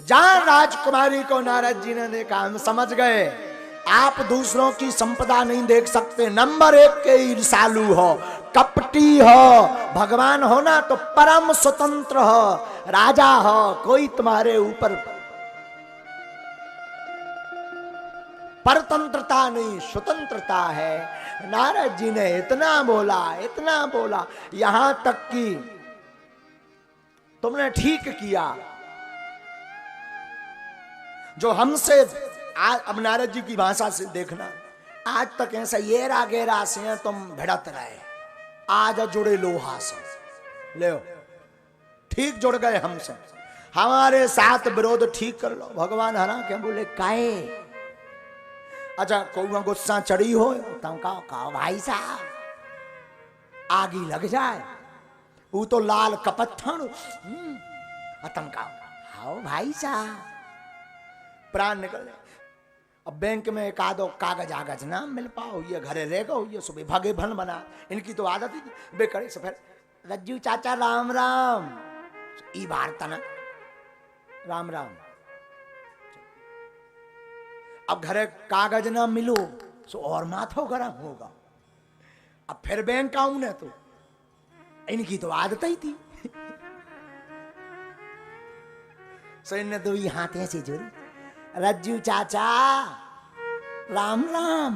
जहां राजकुमारी को नारद जी ने देखा, हम समझ गए आप दूसरों की संपदा नहीं देख सकते। नंबर 1 के ईर्षालु हो, कपटी हो। भगवान हो ना तो परम स्वतंत्र हो, राजा हो, कोई तुम्हारे ऊपर परतंत्रता नहीं, स्वतंत्रता है। नारद जी ने इतना बोला, इतना बोला, यहां तक कि तुमने ठीक किया जो हमसे अब नारद जी की भाषा से देखना, आज तक ऐसा ये रागेरा से हैं तुम भिड़त रहे, आज जुड़े लोहा से ले ठीक जुड़ गए हमसे, हमारे साथ विरोध ठीक कर लो। भगवान हरा के बोले काहे, अच्छा कोई गुस्सा चढ़ी हो तुम कहो भाई साहब आगी लग जाए, वो तो लाल कपत्थन तुम कहो भाई साहब प्राण निकल जाए। अब बैंक में एक आधो कागज आगज ना मिल पाओ, ये घरे रह गो, ये सुबह भागे भन बना, इनकी तो आदत ही बेकड़े से। फिर रज्जू चाचा राम राम, ई बार तना राम राम। अब घरे कागज ना मिलो सो और माथो गरम होगा। अब फिर बैंक आऊं ना तो इनकी तो आदत ही थी। सो इनने दो ही हाथ ऐसे जोड़ी, रज्जू चाचा राम राम,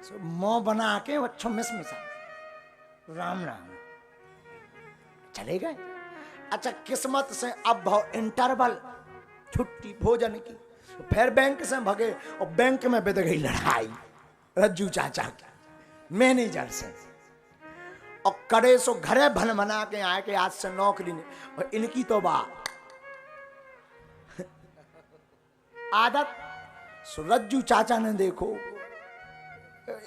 सो मुंह बना के अच्छो मिस राम राम चले गए। अच्छा किस्मत से अब इंटरवल छुट्टी भोजन की, फिर बैंक से भगे और बैंक में बिद गई लड़ाई रज्जू चाचा की मैनेजर से, और कड़े सो घरे भन बना के आए के आज से नौकरी ने, और इनकी तो बात आदत। सो रज्जू चाचा ने देखो,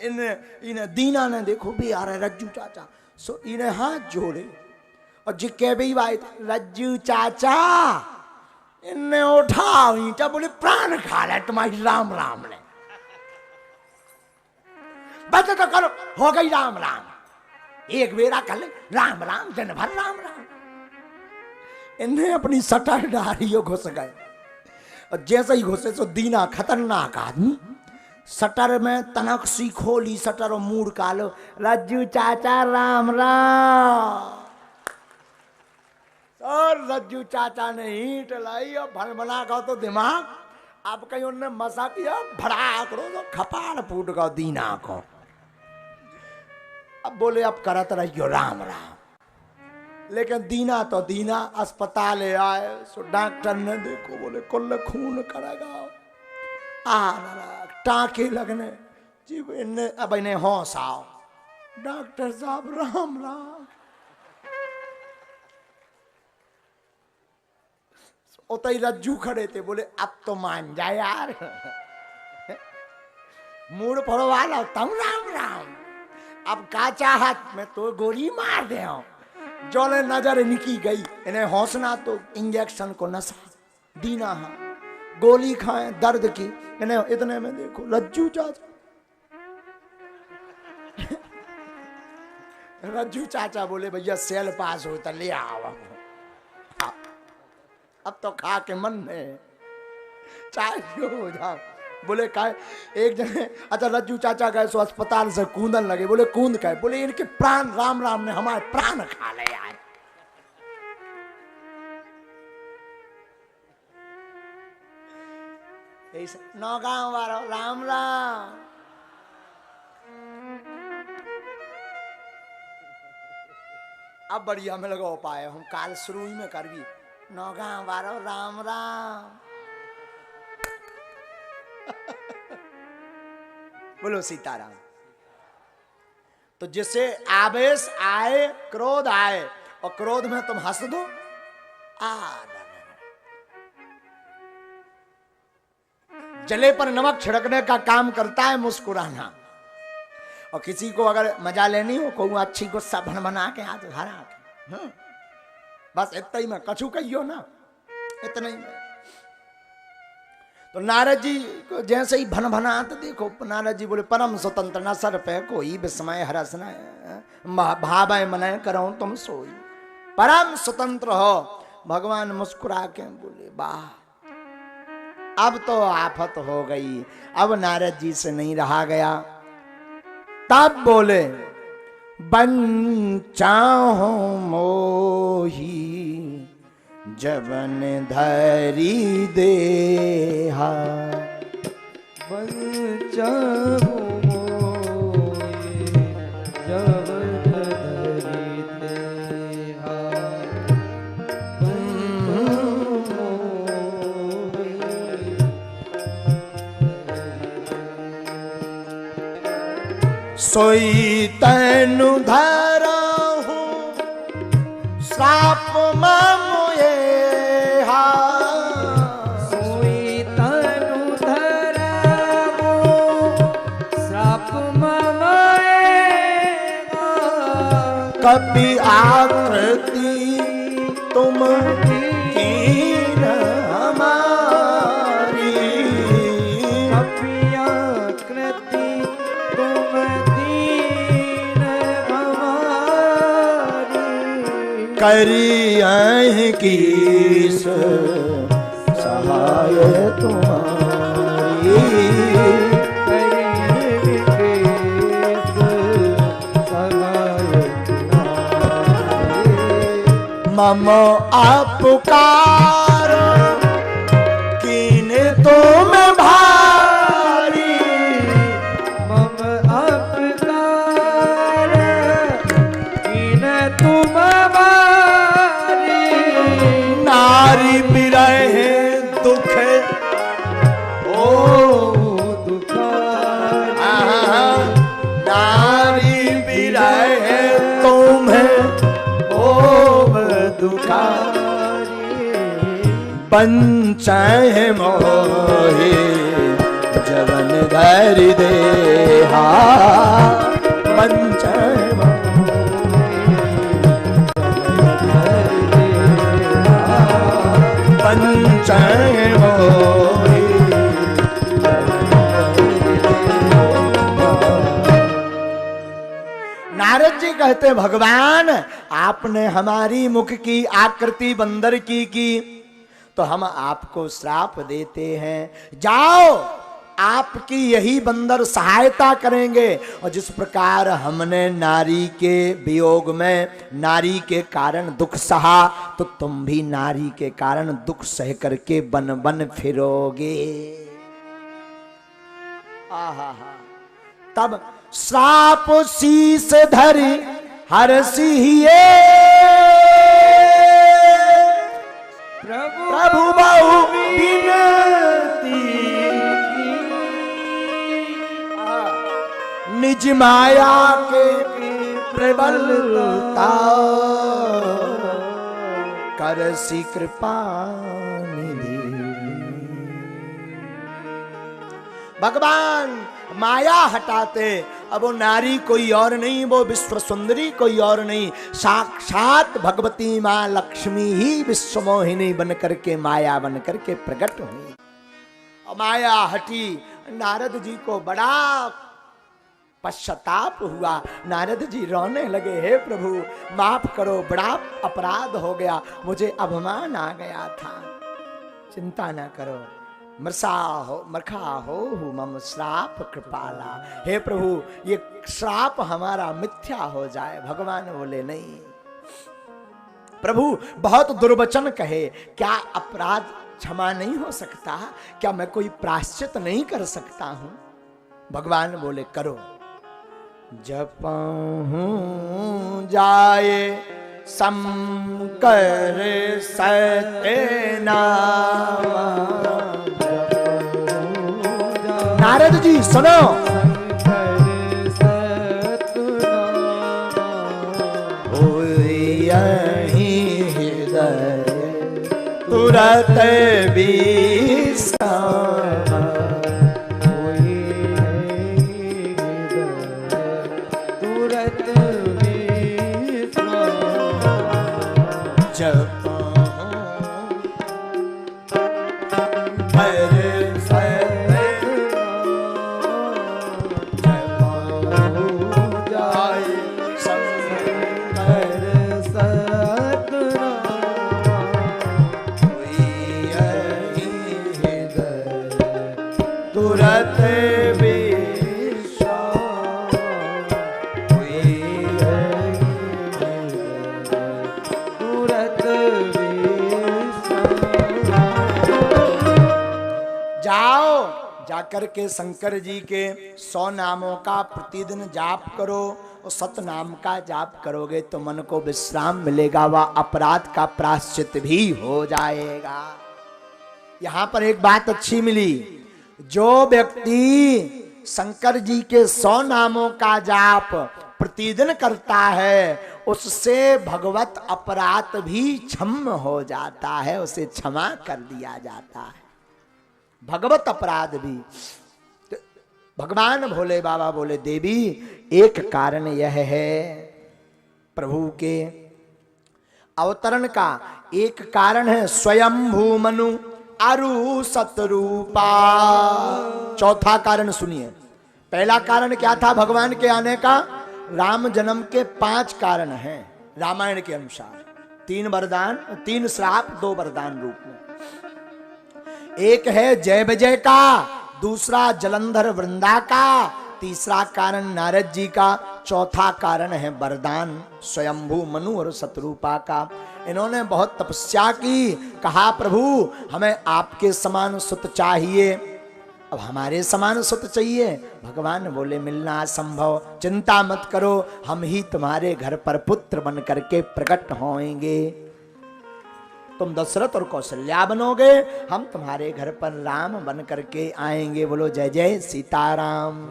इन्हें दीना ने देखो भी आ रहे रज्जू चाचा, सो इन्हें हाथ जोड़े और जिक्के भी भाई रज्जू चाचा, इन्हें उठाओ ईटा, बोले प्राण खा ले तुम्हारी राम राम ने, बस तो करो हो गई राम राम, एक बेरा कर ले राम राम, दिन भर राम राम। इन्हें अपनी सटर डारियो घुस गए, और जैसे ही घुसे सो दीना खतरनाक आदमी सटर में तनक सी खोली सटर और मूड कालो, रज्जू चाचा राम राम। और रज्जू चाचा ने ईंट लाई और भन बना का तो दिमाग, अब कहीं उनने मसा किया भड़ाकड़ो तो खपाड़ फूट गया दीना को। अब बोले अब करत रहियो राम राम, लेकिन दीना तो दीना अस्पताल आए, सो डॉक्टर ने देखो बोले कुल खून करेगा, टाँके लगने जी, इन्हें अब इन्हें होश आओ, डॉक्टर साहब राम राम। उतई रज्जू खड़े थे, बोले अब तो मान जा यार, मूड पड़वा लो तम राम राम, अब का चाहत में तो गोली मार दे। जोले नजर इनकी गई, इन्हें हौसला तो इंजेक्शन को नशा, दीना हाँ गोली खाए दर्द की, इन्हें इतने में देखो रज्जू चाचा रज्जू चाचा बोले भैया सेल पास हो तो ले आओ, अब तो खा के मन में चाय हो जाओ। बोले का एक जने, अच्छा रज्जू चाचा गए सो अस्पताल से कूदन लगे, बोले कूद गए, बोले इनके प्राण राम राम ने हमारे प्राण खा ले यार। नौगांव वालों राम राम। अब बढ़िया में लगा पाए हम काल शुरू ही में कर भी नौगांव वालों राम राम। बोलो सीताराम। तो जिसे आवेश आए, क्रोध आए और क्रोध में तुम हंस दो, जले पर नमक छिड़कने का काम करता है मुस्कुराना। और किसी को अगर मजा लेनी हो, कोई अच्छी गुस्सा बना के हाथ हरा के, बस इतना ही में कछु कहियो ना, इतना ही में। तो नारद जी को जैसे ही भन भनात देखो, नारद जी बोले परम स्वतंत्र न सर पे कोई विस्मय हरस न भावय मन करो तुम सोई। परम स्वतंत्र हो। भगवान मुस्कुरा के बोले वाह, अब तो आफत हो गई, अब नारद जी से नहीं रहा गया। तब बोले बंचाहो मोही जबन धरी देहा। बंचाहो मोही जबन धरी देहा। सोई तनु धरा हूँ श्राप मोये हा। सोई तनु धरा हूँ श्राप मोये हा। कभी आकृति तुम कीन हमारी। कभी आकृति तुम करिए कीस सहाय तुम्हारी। मम अपकार कीने तुम भारी। मम अपकार कीने तुम नारी बिरह दुख ओ दुखारी। नारी बिरह तुम्हें ओ दुखारी। पंचय मोहे जवन धरि देहा। पंचय पंचय मोहे। नारद जी कहते भगवान आपने हमारी मुख की आकृति बंदर की तो हम आपको श्राप देते हैं। जाओ आपकी यही बंदर सहायता करेंगे। और जिस प्रकार हमने नारी के वियोग में नारी के कारण दुख सहा, तो तुम भी नारी के कारण दुख सह करके बन बन फिरोगे। आहा हा। तब श्राप शीस धरी हरसिए। प्रभु बहु विनती निज माया के प्रबलता करसी कृपा निधि। भगवान माया हटाते। अब वो नारी कोई और नहीं, वो विश्व सुंदरी कोई और नहीं, साक्षात भगवती माँ लक्ष्मी ही विश्व मोहिनी बन करके माया बन करके प्रकट हुई। और माया हटी। नारद जी को बड़ा पश्चाताप हुआ। नारद जी रोने लगे, हे प्रभु माफ करो, बड़ा अपराध हो गया, मुझे अभिमान आ गया था। चिंता ना करो, मरखा हो मम श्राप कृपाला। हे प्रभु ये श्राप हमारा मिथ्या हो जाए। भगवान बोले नहीं, प्रभु बहुत दुर्वचन कहे, क्या अपराध क्षमा नहीं हो सकता? क्या मैं कोई प्रायश्चित नहीं कर सकता हूं? भगवान बोले करो। जपहूं जाए शंकर सत्य नाम। नारद जी सुनो, तुरत जाकर के शंकर जी के 100 नामों का प्रतिदिन जाप करो। और 7 नाम का जाप करोगे तो मन को विश्राम मिलेगा, वह अपराध का प्रायश्चित भी हो जाएगा। यहां पर एक बात अच्छी मिली, जो व्यक्ति शंकर जी के 100 नामों का जाप प्रतिदिन करता है उससे भगवत अपराध भी क्षम हो जाता है, उसे क्षमा कर दिया जाता है, भगवत अपराध भी। तो भगवान भोले बाबा बोले देवी एक कारण यह है, प्रभु के अवतरण का एक कारण है स्वयंभू मनु अरु सतरूपा। चौथा कारण सुनिए। पहला कारण क्या था भगवान के आने का? राम जन्म के 5 कारण हैं रामायण के अनुसार। 3 वरदान, 3 श्राप, 2 वरदान रूप में। एक है जय विजय का, दूसरा जलंधर वृंदा का, तीसरा कारण नारद जी का, चौथा कारण है वरदान स्वयंभू मनु और शतरूपा का। इन्होंने बहुत तपस्या की, कहा प्रभु हमें आपके समान सुत चाहिए। अब हमारे समान सुत चाहिए? भगवान बोले मिलना असंभव, चिंता मत करो, हम ही तुम्हारे घर पर पुत्र बन करके प्रकट होंगे। तुम दशरथ और कौशल्या बनोगे, हम तुम्हारे घर पर राम बन करके आएंगे। बोलो जय जय सीताराम।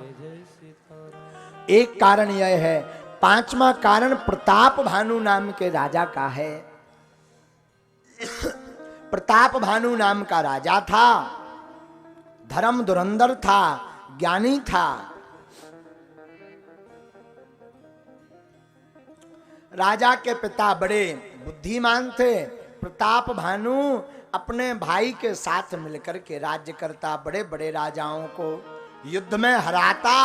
एक कारण यह है। 5वां कारण प्रताप भानु नाम के राजा का है। प्रताप भानु नाम का राजा था, धर्म धुरंधर था, ज्ञानी था। राजा के पिता बड़े बुद्धिमान थे। प्रताप भानु अपने भाई के साथ मिलकर के राज्य करता, बड़े बड़े राजाओं को युद्ध में हराता।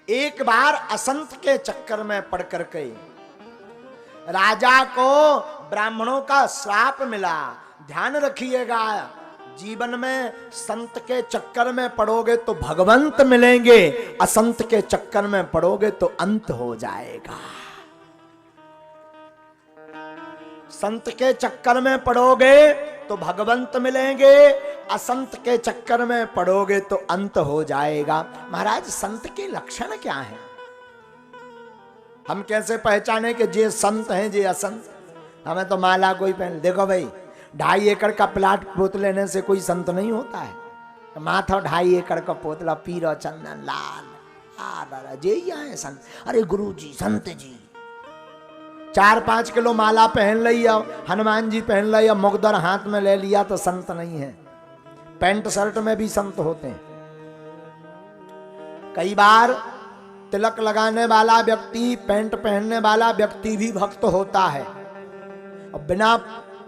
एक बार असंत के चक्कर में पड़ करके राजा को ब्राह्मणों का श्राप मिला। ध्यान रखिएगा, जीवन में संत के चक्कर में पड़ोगे तो भगवंत मिलेंगे, असंत के चक्कर में पड़ोगे तो अंत हो जाएगा। संत के चक्कर में पड़ोगे तो भगवंत मिलेंगे, असंत के चक्कर में पड़ोगे तो अंत हो जाएगा। महाराज संत के लक्षण क्या हैं? हम कैसे पहचाने कि जे संत हैं जे असंत? हमें तो माला कोई पहन, देखो भाई 2.5 एकड़ का प्लाट पोत लेने से कोई संत नहीं होता है। माथा 2.5 एकड़ का पोतला पीरो चंदन लाल जे आए संत। अरे गुरु जी संत जी 4-5 किलो माला पहन लिया, हनुमान जी पहन लिया, मुगदर हाथ में ले लिया तो संत नहीं है। पैंट शर्ट में भी संत होते हैं। कई बार तिलक लगाने वाला व्यक्ति, पैंट पहनने वाला व्यक्ति भी भक्त होता है, और बिना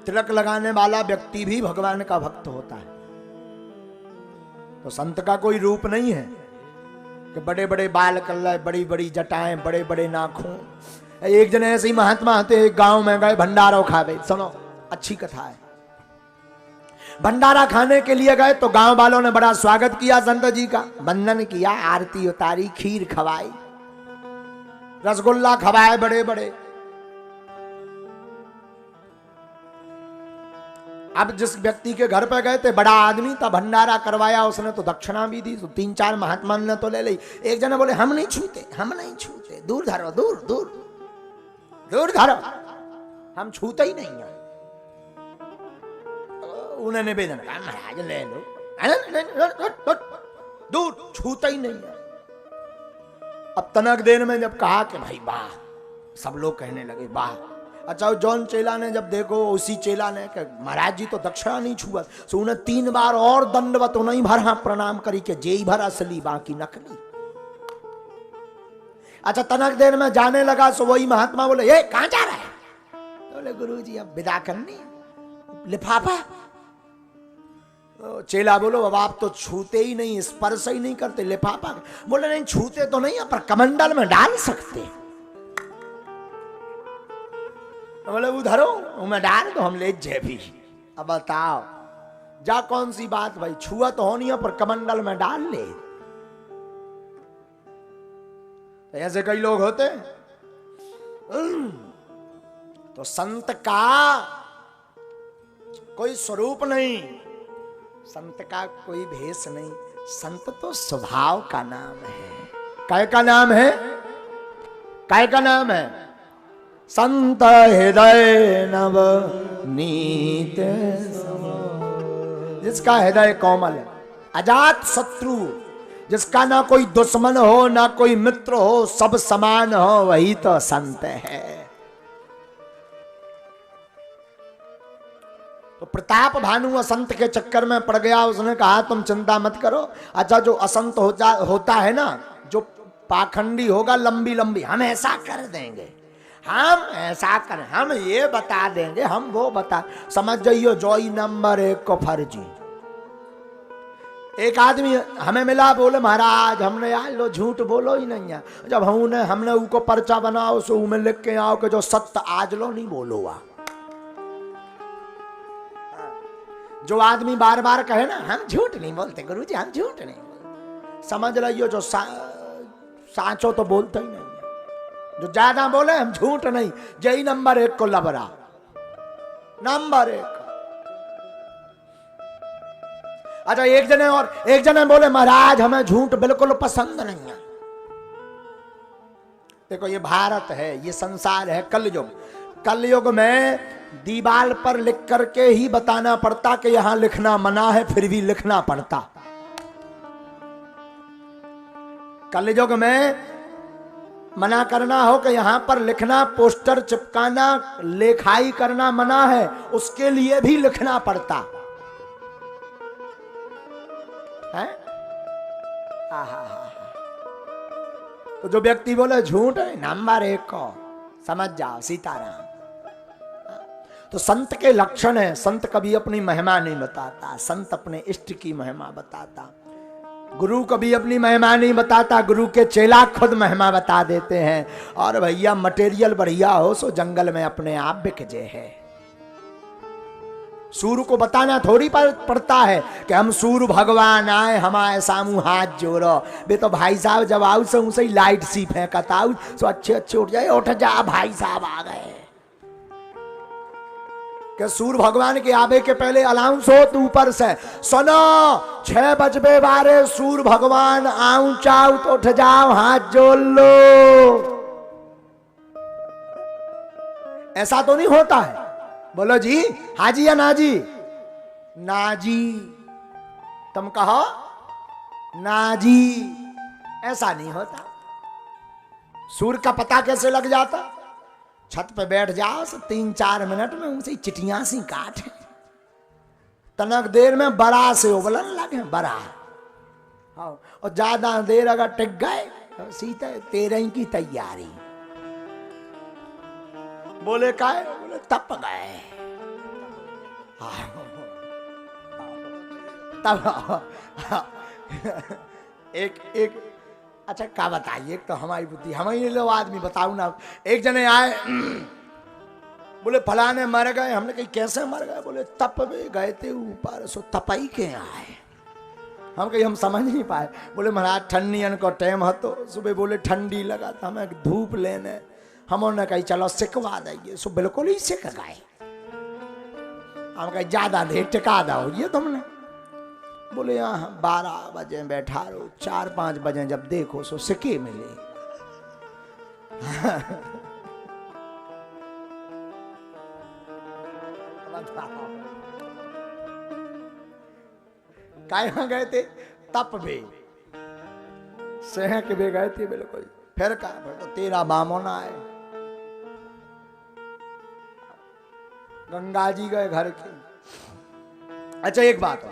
तिलक लगाने वाला व्यक्ति भी भगवान का भक्त होता है। तो संत का कोई रूप नहीं है कि बड़े बड़े बाल कल्ला, बड़ी बड़ी जटाएं, बड़े बड़े नाखून। एक जने ऐसे ही महात्मा आते एक गांव में गए, भंडारा खावे। सुनो अच्छी कथा है। भंडारा खाने के लिए गए तो गांव वालों ने बड़ा स्वागत किया संत जी का, वंदन किया, आरती उतारी, खीर खवाई, रसगुल्ला खवाए बड़े बड़े। अब जिस व्यक्ति के घर पे गए थे, बड़ा आदमी था, भंडारा करवाया उसने, तो दक्षिणा भी दी, तो 3-4 महात्मा ने तो ले ली। एक जने बोले हम नहीं छूते, हम नहीं छूते, दूर धरो, दूर दूर दूर धरो, हम छूते ही नहीं है। उन्हें निवेदन कहा महाराज ले लो, दूर, छूता ही नहीं है। अब तनक देर में जब कहा कि भाई वाह, सब लोग कहने लगे वाह। अच्छा, जॉन चेला ने जब देखो, उसी चेला ने कि महाराज जी तो दक्षिणा नहीं छुआ, सो उन्हें 3 बार और दंडवत नहीं भरा प्रणाम करी के जेई भर असली बाकी नकली। अच्छा, तनक देर में जाने लगा, सो वही महात्मा बोले ये कहां जा रहा है? बोले गुरु जी अब विदा करनी, लिफाफा। चेला बोलो अब आप तो छूते ही नहीं, स्पर्श ही नहीं करते, लिफाफा। बोले नहीं छूते तो नहीं, पर कमंडल में डाल सकते। बोले उधरो, मैं डाल दो, हम ले जे भी। अब बताओ जा कौन सी बात भाई, छुआ तो होनी है पर कमंडल में डाल ले। तो ऐसे कई लोग होते। तो संत का कोई स्वरूप नहीं, संत का कोई भेष नहीं, संत तो स्वभाव का नाम है। काय का नाम है? काय का नाम है? संत हृदय नव नीत, जिसका हृदय कोमल है, अजात शत्रु, जिसका ना कोई दुश्मन हो ना कोई मित्र हो, सब समान हो, वही तो संत है। तो प्रताप भानु असंत के चक्कर में पड़ गया। उसने कहा तुम चिंता मत करो। अच्छा, जो असंत होता है ना, जो पाखंडी होगा, लंबी लंबी, हम ऐसा कर देंगे, हम ऐसा करें, हम ये बता देंगे, हम वो बता, समझ जाइयो जोई नंबर 1 को फर्जी। एक आदमी हमें मिला, बोले महाराज हमने यार लो झूठ बोलो ही नहीं है। जब हमने उनको पर्चा बनाओ, सो में लिख के आओ कि जो सत्य आज लो नहीं बोलो हुआ। जो आदमी बार बार कहे ना हम झूठ नहीं बोलते गुरुजी, हम झूठ नहीं बोलते, समझ लियो जो साचो तो बोलते ही नहीं है। जो ज्यादा बोले हम झूठ नहीं, जय नंबर 1 को लबरा, नंबर 1। अच्छा, एक जने बोले महाराज हमें झूठ बिल्कुल पसंद नहीं है। देखो ये भारत है, ये संसार है, कलयुग। कलयुग में दीवार पर लिख करके ही बताना पड़ता कि यहां लिखना मना है, फिर भी लिखना पड़ता। कलयुग में मना करना हो कि यहां पर लिखना, पोस्टर चिपकाना, लेखाई करना मना है, उसके लिए भी लिखना पड़ता है। तो जो व्यक्ति बोले झूठ है, नंबर 1 को समझ जाओ, सीताराम। तो संत के लक्षण है, संत कभी अपनी महिमा नहीं बताता, संत अपने इष्ट की महिमा बताता। गुरु कभी अपनी महिमा नहीं बताता, गुरु के चेला खुद महिमा बता देते हैं। और भैया मटेरियल बढ़िया हो सो जंगल में अपने आप बिक जे है। सूर्य को बताना थोड़ी पड़ता है कि हम सूर्य भगवान आए, हमारे सामू हाथ जोड़ो। बे तो भाई साहब जब आओ से उसे लाइट सी फेंकता आऊ, सो अच्छे उठ जाए, उठ जा भाई साहब आ गए। कि सूर्य भगवान के आवे के पहले अलाउंस हो तो ऊपर से सुनो 6 बजबे बारे सूर्य भगवान आऊं चाऊ तो उठ जाओ, हाथ जोड़ लो। ऐसा तो नहीं होता है। बोलो जी, हाजी या नाजी? नाजी। तुम कहो नाजी। ऐसा नहीं होता। सूर्य का पता कैसे लग जाता? छत पे बैठ जाओ, 3-4 मिनट में उनसे चिटियां सी काट, तनक देर में बड़ा से उबलन लगे, बड़ा। और ज्यादा देर अगर टिक गए तो सीता 13 की तैयारी। बोले काहे? बोले तप गए। तब एक अच्छा क्या बताइए, एक तो हमारी बुद्धि, हमारी लोग आदमी बताऊ ना। एक जने आए, बोले फलाने मर गए। हमने कही कैसे मर गए? बोले तप में गए थे ऊपर, सो तपाई के आए। हम कही हम समझ नहीं पाए। बोले महाराज ठंडी को टाइम है, तो सुबह बोले ठंडी लगा था, हमें धूप लेने, हमने कही चलो सिकवा देंगे। सो बिल्कुल ही सिक गए। हम कहे ज्यादा देर टिका दो ये तुमने। बोले यहाँ 12 बजे बैठा रहो, 4-5 बजे जब देखो सो सिक्के मिले। कहाँ गए थे? तप भी सहक भी गए थे बिल्कुल। फिर कहा फिर तो तेरा बामोना है। गंगा जी गए घर के। अच्छा एक बात है,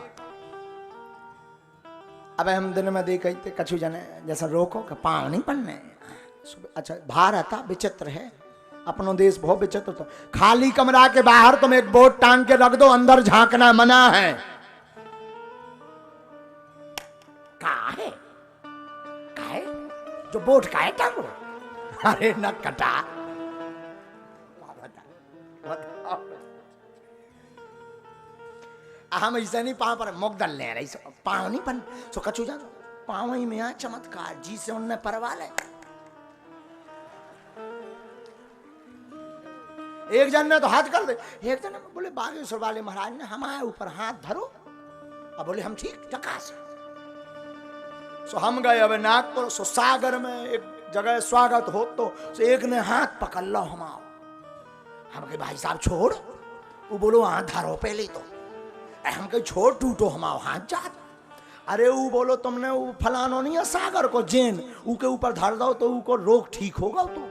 अब हम दिन में देख थे कछु जने जैसा रोको कि पाँव नहीं पड़ने। अच्छा भारत विचित्र है, अपनो देश बहुत विचित्र। तो खाली कमरा के बाहर तुम एक बोर्ड टांग के रख दो, अंदर झांकना मना है। काहे जो बोर्ड काहे टांगो? अरे न कटा हम ऐसा नहीं पाँव पर मुख दल ले रही, पाँव नहीं पन सो कछु जानो पाँव ही में यहाँ चमत्कार जी से उनने परवा ले। एक जन ने तो हाथ कर दे, एक जन बोले बागेश्वर वाले महाराज ने हमारे ऊपर हाथ धरो। अब बोले हम ठीक टका से। सो हम गए अब नागपुर, सो सागर में एक जगह स्वागत हो तो एक ने हाथ पकड़ लो हमारा। हम कहे भाई साहब छोड़। वो बोलो हाथ धरो पहले तो। हम कहे छोड़ टूटो हमारा हाथ जात। अरे वो बोलो तुमने वो फलानो नहीं है सागर को जैन, ऊ के ऊपर धर दो तो ऊ को रोग ठीक होगा तो।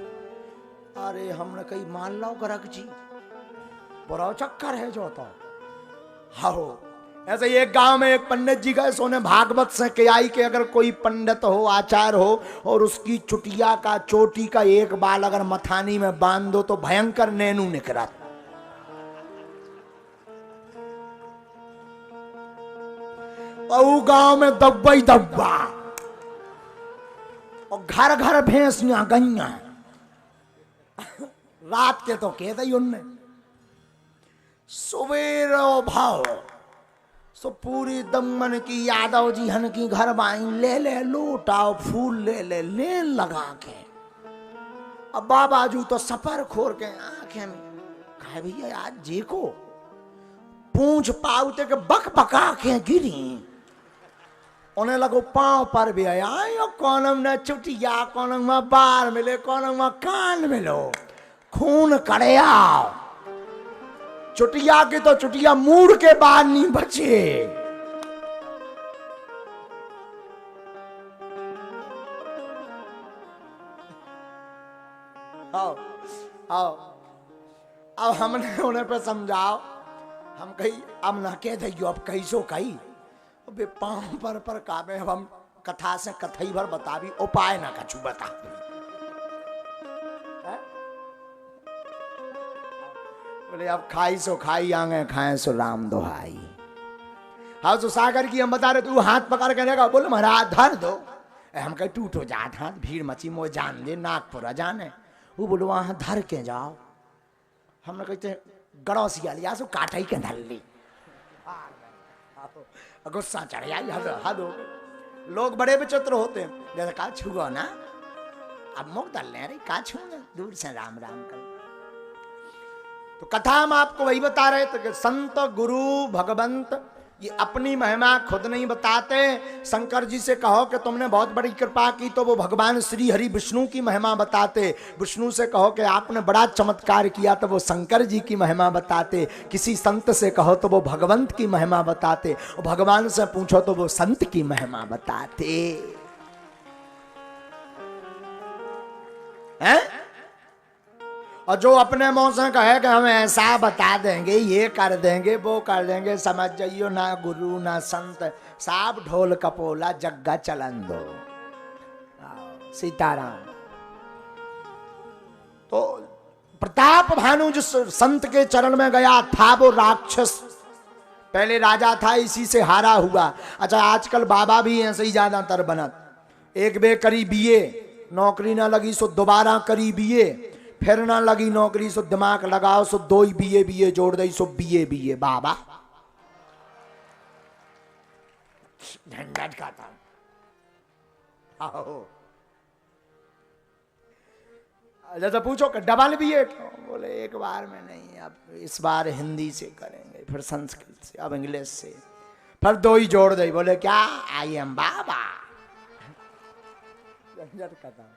अरे हमने कही मान लो गरक जी बुरा चक्कर है जो तो। हाँ ऐसे ही एक गांव में एक पंडित जी गए, सोने भागवत से के आई के अगर कोई पंडित हो आचार हो और उसकी चुटिया का चोटी का एक बाल अगर मथानी में बांध दो तो भयंकर नैनू निकला। और गांव में दब्बा ही दब्बा और घर घर भैंसियां गईया। रात के तो कहते ही उनने सुबेरो भाव सो पूरी दमन की यादव जी हन की घर बाई ले ले लोटाओ फूल ले ले ले लगा के। अब बाबा जू तो सफर खोर के आंखें में कहे भैया आज जी को पूंछ पाउते के बक बका के गिरी। उन्हें लगो पांव पर भी आया कौन में चुटिया कौन में बार मिले कौन में कान मिलो खून करे आओ। चुटिया की तो चुटिया मूड के बाद नहीं बचे। आओ आओ अब हमने उन्हें पे समझाओ। हम कही अब ना कह दो अब कैसो कही बे पांव पर काबे। अब हम कथा से कथई भर बता भी उपाय ना कछु बता। बोले अब खाई सो खाई आगे खाए सो राम दोहाई। हाँ तो सागर की हम बता रहे तू हाथ पकड़ के रहेगा। बोले महाराज धर दो। हम कहे टूटो जात हाथ भीड़ मची मो जान ले नागपुर जाने। वो बोलो वहां धर के जाओ। हमने कहते गड़ौसिया लिया सो काटा ही के धर ली। गुस्सा चढ़ जाए हद हो। लोग बड़े विचित्र होते हैं। जैसे कहा छुओ ना अब मुख दल ले रही कहा छूंगे दूर से राम राम कर। तो कथा हम आपको वही बता रहे थे कि संत गुरु भगवंत ये अपनी महिमा खुद नहीं बताते। शंकर जी से कहो कि तुमने बहुत बड़ी कृपा की तो वो भगवान श्री हरि विष्णु की महिमा बताते। विष्णु से कहो कि आपने बड़ा चमत्कार किया तो वो शंकर जी की महिमा बताते। किसी संत से कहो तो वो भगवंत की महिमा बताते। और भगवान से पूछो तो वो संत की महिमा बताते हैं। और जो अपने मुंह से कहे कि हम ऐसा बता देंगे ये कर देंगे वो कर देंगे समझ जाइयो ना गुरु ना संत साहब ढोल कपोला जग्गा चलन दो। सीताराम। तो प्रताप भानु जिस संत के चरण में गया था वो राक्षस पहले राजा था इसी से हारा हुआ। अच्छा आजकल बाबा भी ऐसे ही ज्यादातर बनत। एक बे करी बीए नौकरी ना लगी सो दोबारा करी बीए फिर ना लगी नौकरी सो दिमाग लगाओ सो दो ही बीए जोड़ दई सो बीए बाबा झंझट का था। जैसे पूछो कि डबल बीए क्यों, बोले एक बार में नहीं, अब इस बार हिंदी से करेंगे, फिर संस्कृत से, अब इंग्लिश से, फिर 2 ही जोड़ दे। बोले क्या, आई एम बाबा।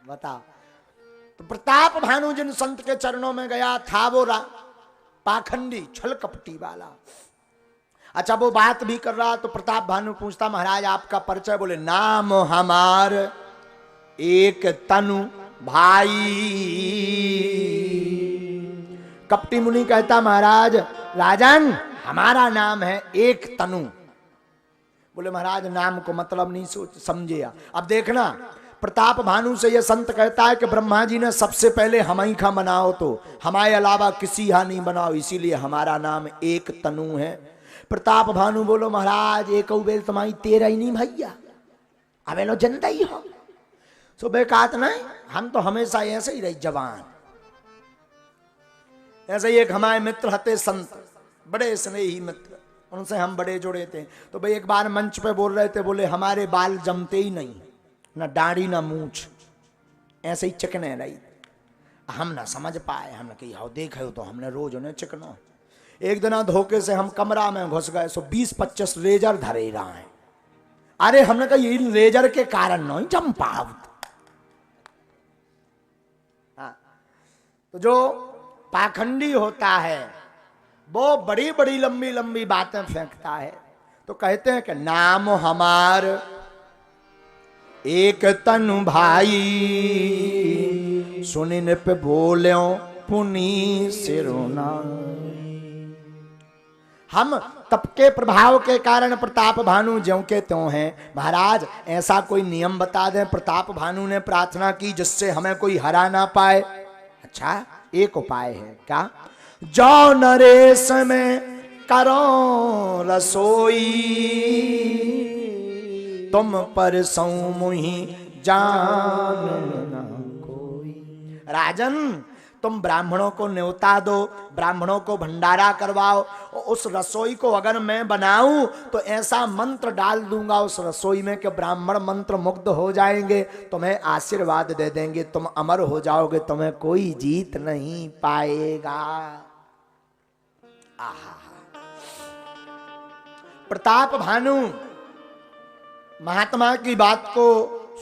बताओ। तो प्रताप भानु जिन संत के चरणों में गया था वो पाखंडी छल कपटी वाला। अच्छा वो बात भी कर रहा तो प्रताप भानु पूछता महाराज आपका परिचय, बोले नाम हमार एक तनु भाई। कपटी मुनि कहता महाराज राजन हमारा नाम है एक तनु। बोले महाराज नाम को मतलब नहीं सोच समझे। अब देखना प्रताप भानु से यह संत कहता है कि ब्रह्मा जी ने सबसे पहले हम ही खा बनाओ, तो हमारे अलावा किसी हा नहीं बनाओ, इसीलिए हमारा नाम एक तनु है। प्रताप भानु बोलो महाराज एक बेल तुम्हारी 13 ही नहीं भैया, अबे लो जनता ही हो। सो बेकात नहीं, हम तो हमेशा ऐसे ही रहे जवान। ऐसे ही एक हमारे मित्र हते संत, बड़े स्नेही मित्र, उनसे हम बड़े जुड़े थे। तो भाई एक बार मंच पे बोल रहे थे, बोले हमारे बाल जमते ही नहीं, ना दाढ़ी ना मूछ, ऐसे ही चिकने रही। हम ना समझ पाए, हमने कही हो देखे हो तो हमने रोज उन्हें चिकनो। एक दिन धोखे से हम कमरा में घुस गए, सो 20-25 रेजर धरे रहा है। अरे हमने कहा इन रेजर के कारण नहीं जम पाओ। हाँ। तो जो पाखंडी होता है वो बड़ी बड़ी लंबी लंबी बातें फेंकता है। तो कहते हैं कि नाम हमार एक तनु भाई, सुनिन पे बोल्यो पुनी सिरोना। हम तप के प्रभाव के कारण प्रताप भानु ज्यों के त्यों हैं। महाराज ऐसा कोई नियम बता दें। प्रताप भानु ने प्रार्थना की जिससे हमें कोई हरा ना पाए। अच्छा एक उपाय है क्या, जो नरेश में करो रसोई, तुम पर सौ मुही जान न कोई। राजन तुम ब्राह्मणों को न्योता दो, ब्राह्मणों को भंडारा करवाओ, उस रसोई को अगर मैं बनाऊं तो ऐसा मंत्र डाल दूंगा उस रसोई में कि ब्राह्मण मंत्र मुग्ध हो जाएंगे, तुम्हें आशीर्वाद दे देंगे, तुम अमर हो जाओगे, तुम्हें कोई जीत नहीं पाएगा। आहा। प्रताप भानु महात्मा की बात को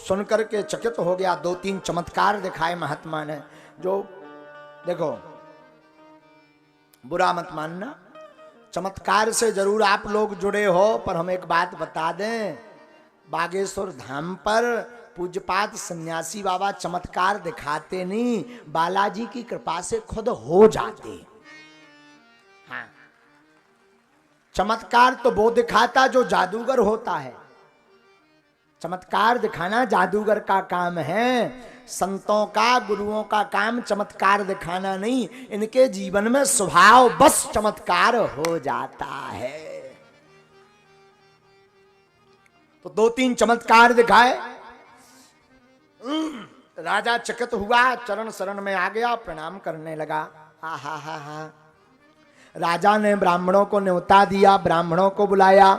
सुनकर के चकित हो गया। 2-3 चमत्कार दिखाए महात्मा ने। जो देखो बुरा मत मानना, चमत्कार से जरूर आप लोग जुड़े हो, पर हम एक बात बता दें, बागेश्वर धाम पर पूज्यपाद सन्यासी बाबा चमत्कार दिखाते नहीं, बालाजी की कृपा से खुद हो जाते। हाँ, चमत्कार तो वो दिखाता जो जादूगर होता है। चमत्कार दिखाना जादूगर का काम है। संतों का गुरुओं का काम चमत्कार दिखाना नहीं, इनके जीवन में स्वभाव बस चमत्कार हो जाता है। तो 2-3 चमत्कार दिखाए। राजा चकित हुआ, चरण शरण में आ गया, प्रणाम करने लगा। हा हा हा हा। राजा ने ब्राह्मणों को न्योता दिया, ब्राह्मणों को बुलाया।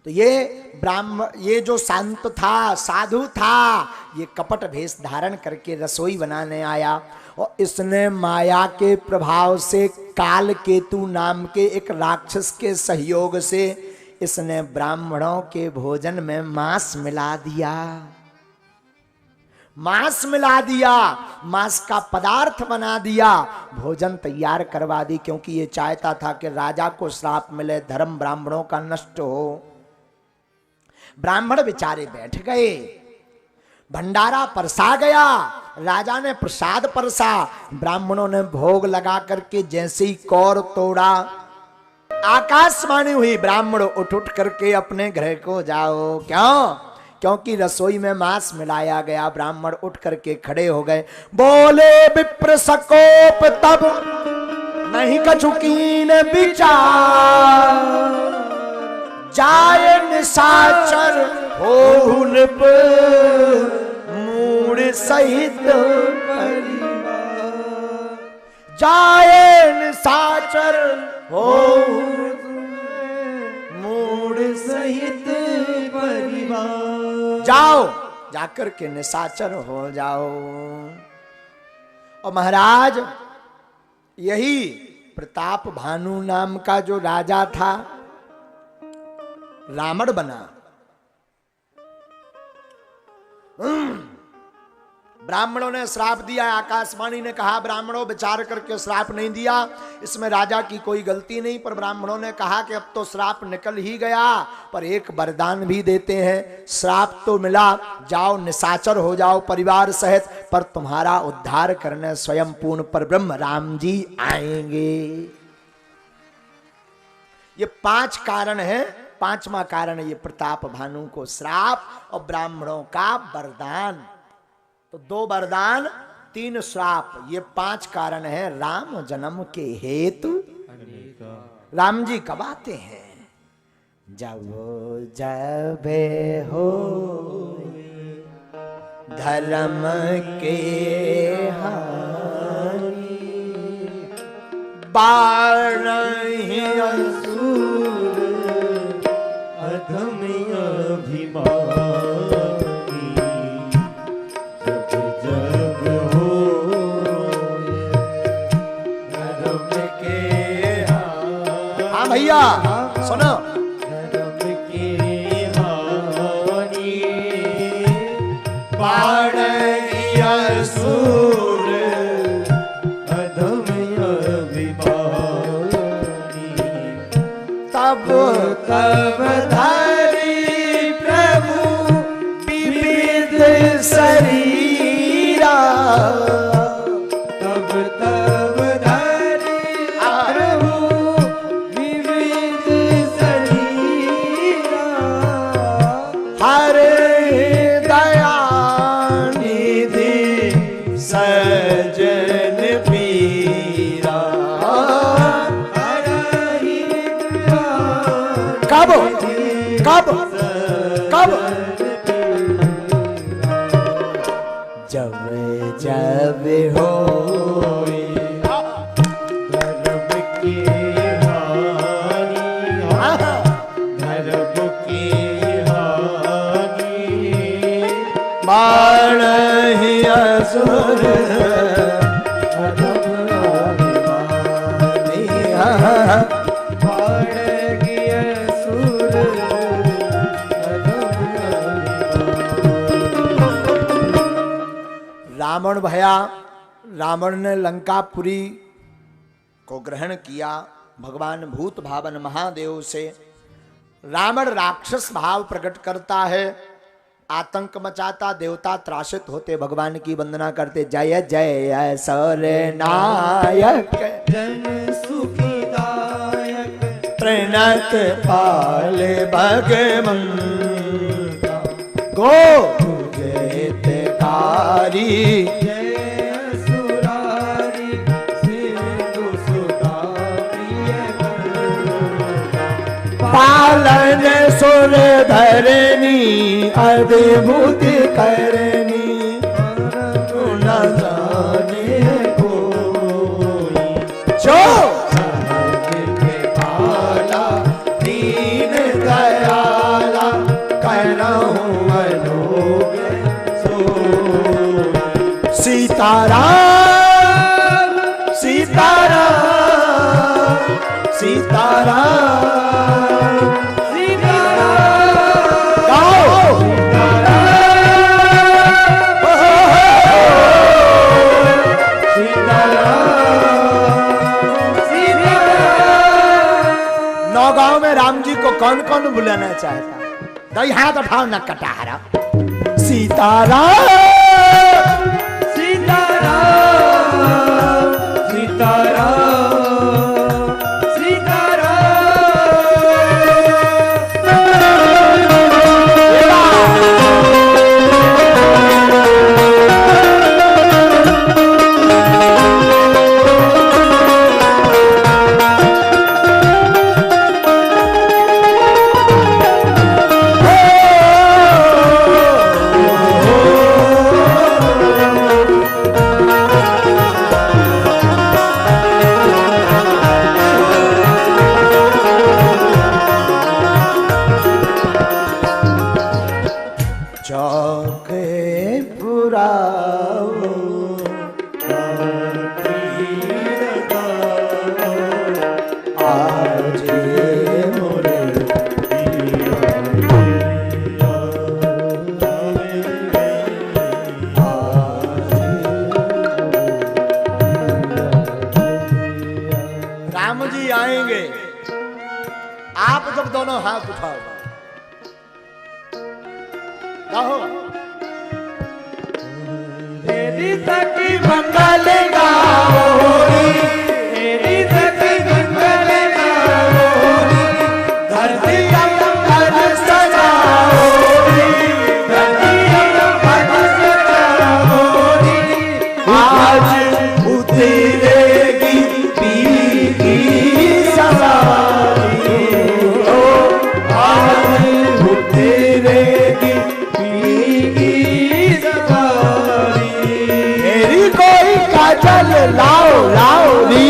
तो ये जो संत था, साधु था, ये कपट भेष धारण करके रसोई बनाने आया और इसने माया के प्रभाव से काल केतु नाम के एक राक्षस के सहयोग से इसने ब्राह्मणों के भोजन में मांस मिला दिया। मांस मिला दिया, मांस का पदार्थ बना दिया, भोजन तैयार करवा दी, क्योंकि ये चाहता था कि राजा को श्राप मिले, धर्म ब्राह्मणों का नष्ट हो। ब्राह्मण बेचारे बैठ गए, भंडारा परसा गया, राजा ने प्रसाद परसा, ब्राह्मणों ने भोग लगा करके जैसे ही कौर तोड़ा, आकाशवाणी हुई, ब्राह्मण उठ करके अपने घर को जाओ। क्यों? क्योंकि रसोई में मांस मिलाया गया। ब्राह्मण उठ करके खड़े हो गए, बोले विप्र सकोप तब नहीं कछुकीन विचार, जाय निशाचर हो नृप मूड सहित परिवार, जाय निशाचर हो मूड सहित परिवार। जाओ जाकर के निशाचर हो जाओ। और महाराज यही प्रताप भानु नाम का जो राजा था रावण बना। ब्राह्मणों ने श्राप दिया, आकाशवाणी ने कहा ब्राह्मणों विचार करके श्राप नहीं दिया, इसमें राजा की कोई गलती नहीं। पर ब्राह्मणों ने कहा कि अब तो श्राप निकल ही गया, पर एक वरदान भी देते हैं। श्राप तो मिला, जाओ निशाचर हो जाओ परिवार सहित, पर तुम्हारा उद्धार करने स्वयं पूर्ण पर ब्रह्म राम जी आएंगे। ये 5 कारण है। 5वां कारण ये प्रताप भानु को श्राप और ब्राह्मणों का वरदान। तो 2 वरदान 3 श्राप, ये 5 कारण है राम जन्म के हेतु। राम जी कब आते हैं? जब जब हो धर्म के हानि बारही असुर अधम अभिमानी, जब जब हो धर्म के हानि। हाँ भैया सुनो, धर्म के हानि बारही असुर अधम अभिमानी, तब तब धरि प्रभु विविध शरीरा। तब धरि प्रभु विविध शरीरा, हर दया निधि सजन पीरा। हरहि दया कब कब कब? जब जब हो धर्म के हानि, धर्म के हानि बारही असुर अधम अभिमानी, बारही असुर अधम अभिमानी। रावण भया। रावण ने लंकापुरी को ग्रहण किया भगवान भूत भावन महादेव से। रावण राक्षस भाव प्रकट करता है, आतंक मचाता, देवता त्रासित होते भगवान की वंदना करते, जय जय सौर्य नायक जन सुखदायक प्रणत पाल भगवन गो जयकारी। जय सुरारी सिंधु सुता प्रिय पालन सुर धरनी अद्भुत करनी, न जाने कोई जो पाला दीन दयाला करहु मनोग सोई। सीताराम सीताराम सीताराम गाओ। नौगांव में राम जी को कौन कौन बुलाना चाहता? दई हाथ उठाओ न कटारा। सीताराम सीताराम सीताराम सीताराम। आप जब दोनों हाथ उठाओ गाओ तेरी सखी मंगल गाओरी, तेरी सखी मंगल गाओरी, धरती अंबर सजाओरी, धरती अंबर सजाओरी, आज उतरेगी पी की सवारी ओ आज उतरेगी पी की सवारी मेरी कोई काजल लाओ लाओ री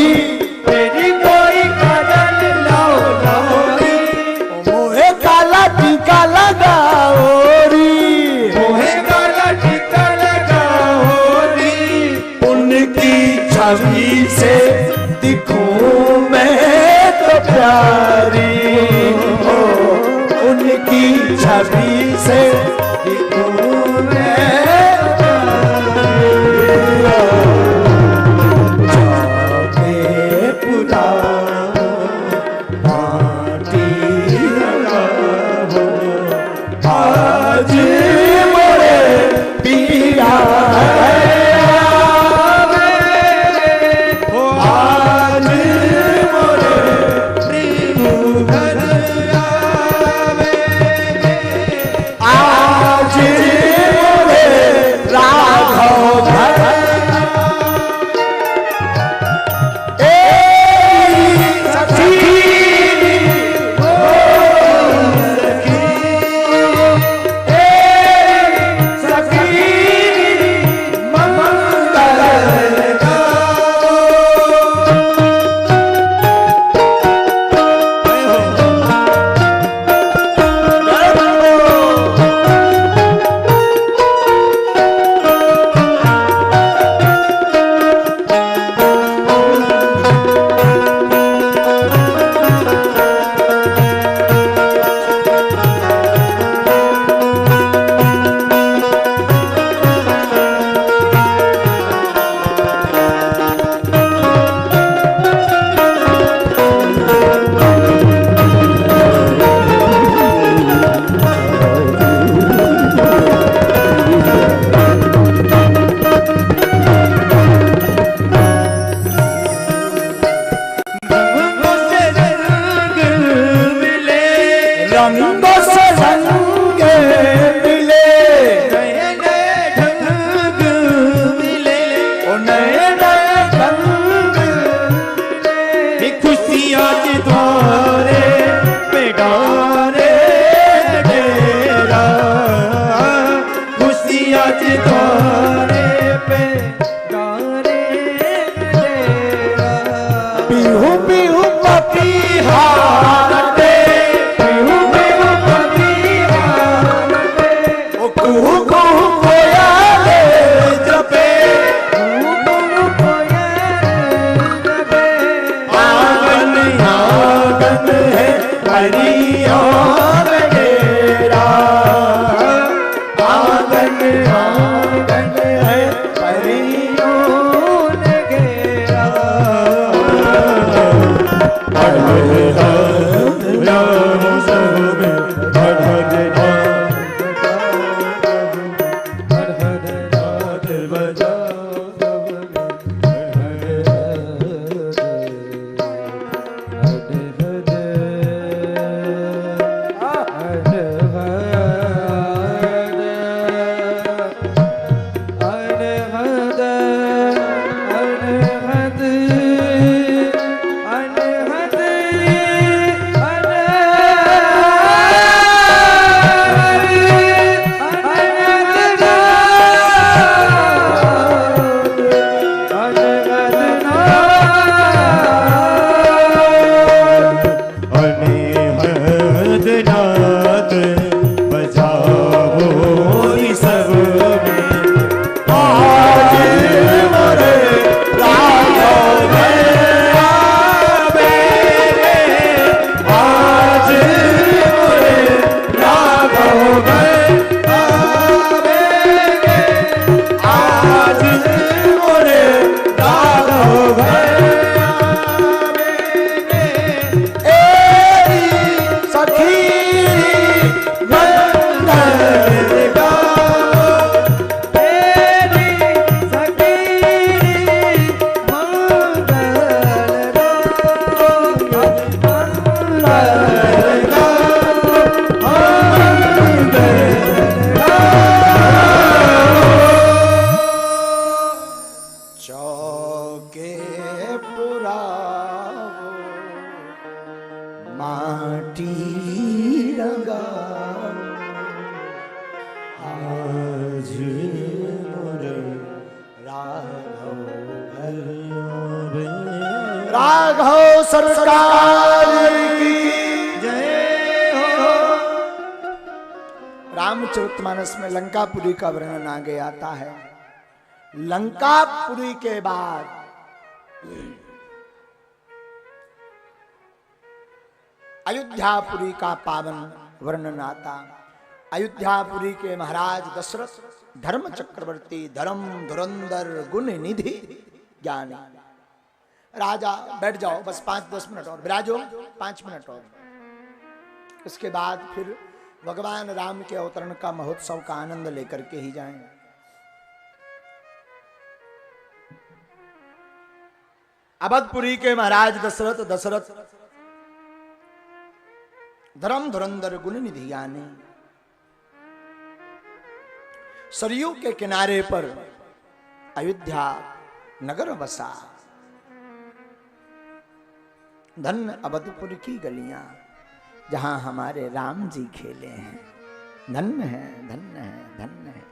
तेरी कोई काजल लाओ लाओरी, मोहे काला टीका लगाओ री मोहे काला टीका लगाओरी, उनकी छवि से दिखूं मैं तो प्यारी हो उनकी छवि से दिखूं मैं तो प्यारी जाके पुराना माटी लगाओ आज मोरे पिया रंगों से रंग मिले नए नए ढंग मिले, ओ नए नए रंग ये खुशियाँ के द्वारे पे गारे डेरा, खुशियाँ के द्वारे पे गारे डेरा, पीहू पीहू पपीहा कुहू कुहू कोयले जपे आंगन आंगन है परियों डेरा आंगन आंगन है परियों घेरा चौके पुरावो माटी रंगा आज मोरे राघव सरकार की जय हो। रामचरितमानस में लंकापुरी का वर्णन आगे आता है। लंकापुरी के बाद अयोध्यापुरी का पावन वर्णन आता। अयोध्यापुरी के महाराज दशरथ धर्म चक्रवर्ती, धर्म धुरंधर, गुण निधि, ज्ञानी राजा। बैठ जाओ बस 5-10 मिनट और विराजो, 5 मिनट और। उसके बाद फिर भगवान राम के अवतरण का महोत्सव का आनंद लेकर के ही जाएंगे। अवधपुरी के महाराज दशरथ धर्म धुरंधर, गुण निधि, ज्ञानी। सरयू के किनारे पर अयोध्या नगर बसा। धन्य अवधपुर की गलियां जहां हमारे राम जी खेले हैं। धन्य है, धन्य है, धन्य है।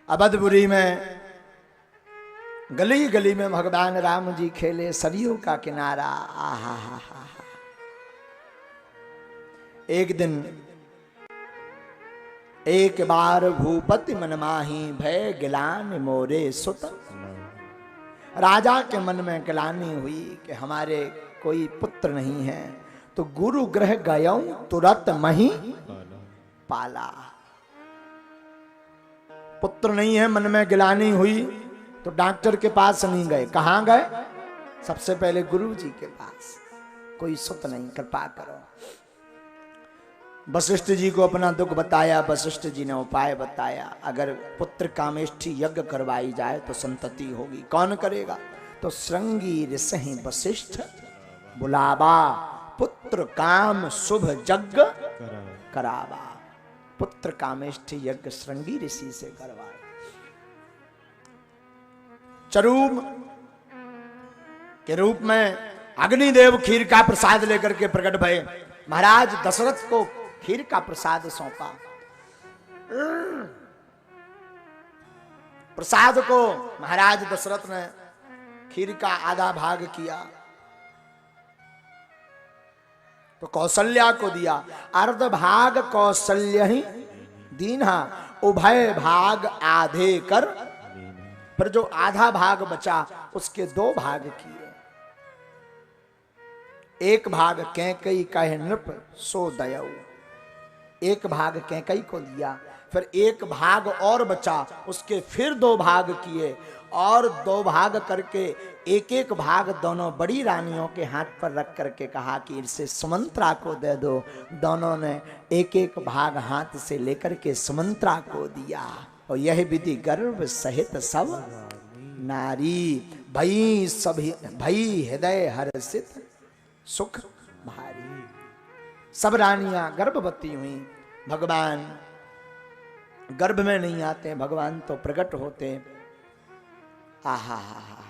अवधपुरी में गली गली में भगवान राम जी खेले। सरयू का किनारा, आहा हा हा। एक दिन एक बार भूपति मन माही, भय गिलान मोरे सुत। राजा के मन में गिलानी हुई कि हमारे कोई पुत्र नहीं है, तो गुरु गृह गयौ तुरंत मही पाला। पुत्र नहीं है, मन में गिलानी हुई तो डॉक्टर के पास नहीं गए। कहां गए? सबसे पहले गुरु जी के पास। कोई सुत नहीं, कृपा करो। वशिष्ठ जी को अपना दुख बताया। वशिष्ठ जी ने उपाय बताया, अगर पुत्र कामेष्ठी यज्ञ करवाई जाए तो संतति होगी। कौन करेगा? तो श्रृंगी ऋषि वशिष्ठ बुलावा, पुत्र काम शुभ यज्ञ करावा। पुत्र कामेष्ठी यज्ञ श्रृंगी ऋषि से करवाए। चरूम के रूप में अग्निदेव खीर का प्रसाद लेकर के प्रकट भये। महाराज दशरथ को खीर का प्रसाद सौंपा। प्रसाद को महाराज दशरथ ने खीर का आधा भाग किया तो कौशल्या को दिया। अर्ध भाग कौशल्य ही दीन्हा, उभय भाग आधे कर। पर जो आधा भाग बचा उसके 2 भाग किए। एक भाग कैकई कहे नृप सो दयऊ, एक भाग कैकई को दिया। फिर एक भाग और बचा, उसके फिर 2 भाग किए और 2 भाग करके एक एक भाग दोनों बड़ी रानियों के हाथ पर रख करके कहा कि इसे सुमंत्रा को दे दो। दोनों ने एक एक भाग हाथ से लेकर के सुमंत्रा को दिया। और यह विधि गर्भ सहित सब नारी, भई सभी भई हृदय हर्षित सुख भारी। सब रानियां गर्भवती हुई। भगवान गर्भ में नहीं आते, भगवान तो प्रकट होते। आहा हा हा।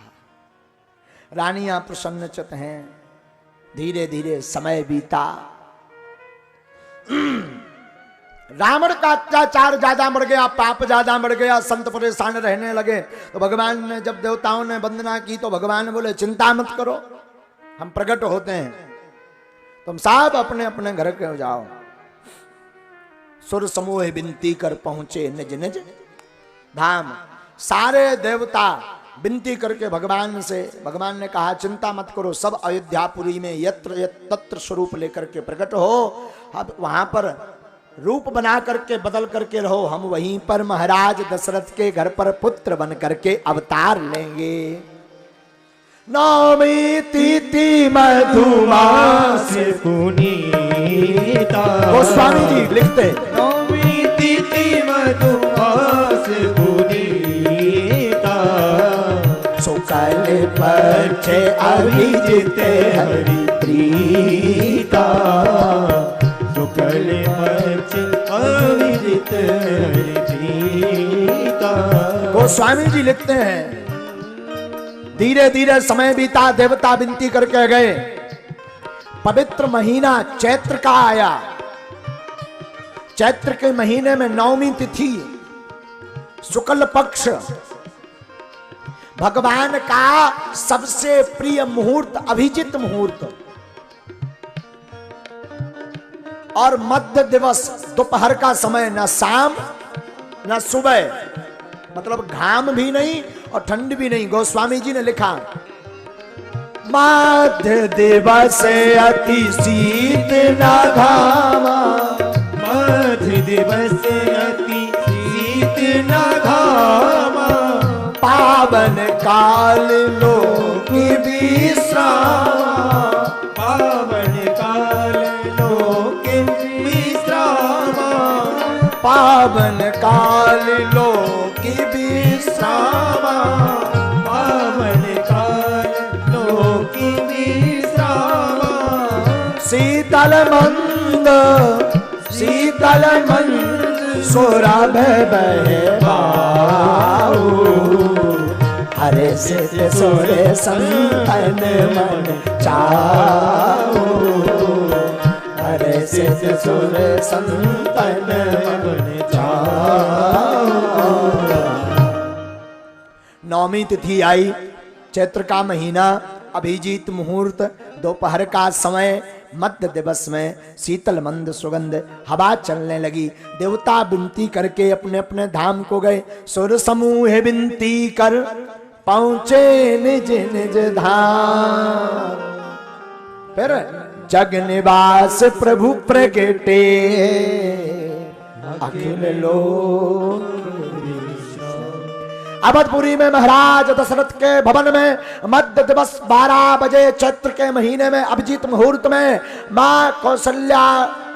रानियां प्रसन्नचित हैं। धीरे धीरे समय बीता। रावण का अत्याचार ज्यादा बढ़ गया, पाप ज्यादा बढ़ गया, संत परेशान रहने लगे। तो भगवान ने जब देवताओं ने वंदना की तो भगवान बोले चिंता मत करो, हम प्रकट होते हैं, तुम सब अपने अपने घर के जाओ। सुर समूह विनती कर पहुंचे निज निज धाम। सारे देवता विनती करके भगवान से, भगवान ने कहा चिंता मत करो, सब अयोध्यापुरी में यत्र तत्र स्वरूप लेकर के प्रकट हो। अब वहां पर रूप बना करके बदल करके रहो, हम वहीं पर महाराज दशरथ के घर पर पुत्र बन करके अवतार लेंगे। नौमी तिथि मधुमास पुनीता, गोस्वामी जी लिखते, नौमी तिथि मधुमास पुनीता, सुकल पक्ष अभिजित हरि प्रीता, शुक्ल पक्ष अभिजित हरि प्रीता। गोस्वामी जी लिखते हैं, धीरे धीरे समय बीता, देवता विनती करके गए। पवित्र महीना चैत्र का आया। चैत्र के महीने में नवमी तिथि, शुक्ल पक्ष, भगवान का सबसे प्रिय मुहूर्त, अभिजित मुहूर्त। और मध्य दिवस, दोपहर का समय, न शाम न सुबह, मतलब घाम भी नहीं और ठंड भी नहीं। गोस्वामी जी ने लिखा, मध्य दिवस अति शीत न घामा, मध्य दिवस अति शीत न घामा, पावन काल लोक विश्राम, पावन काल लोक विश्राम, पावन काल लोक विश्राम, पावन काल लोक विश्राम। शीतल मंद, शीतल मंद सौरभ बहे बाऊ, हरे सित सोरे संतन मन चाऊ, हरे सित सोरे संतन मन चाऊ। नवमी तिथि आई, चैत्र का महीना, अभिजीत मुहूर्त, दोपहर का समय, मध्य दिवस में शीतल मंद सुगंध हवा चलने लगी। देवता विनती करके अपने अपने धाम को गए। सुर समूह विनती कर पहुंचे निज निज धाम। फिर जग निवास प्रभु प्रगटे, अखिल लोक अवधपुरी में महाराज दशरथ के भवन में मध्य दिवस 12 बजे चैत्र के महीने में अभिजीत मुहूर्त में मां कौशल्या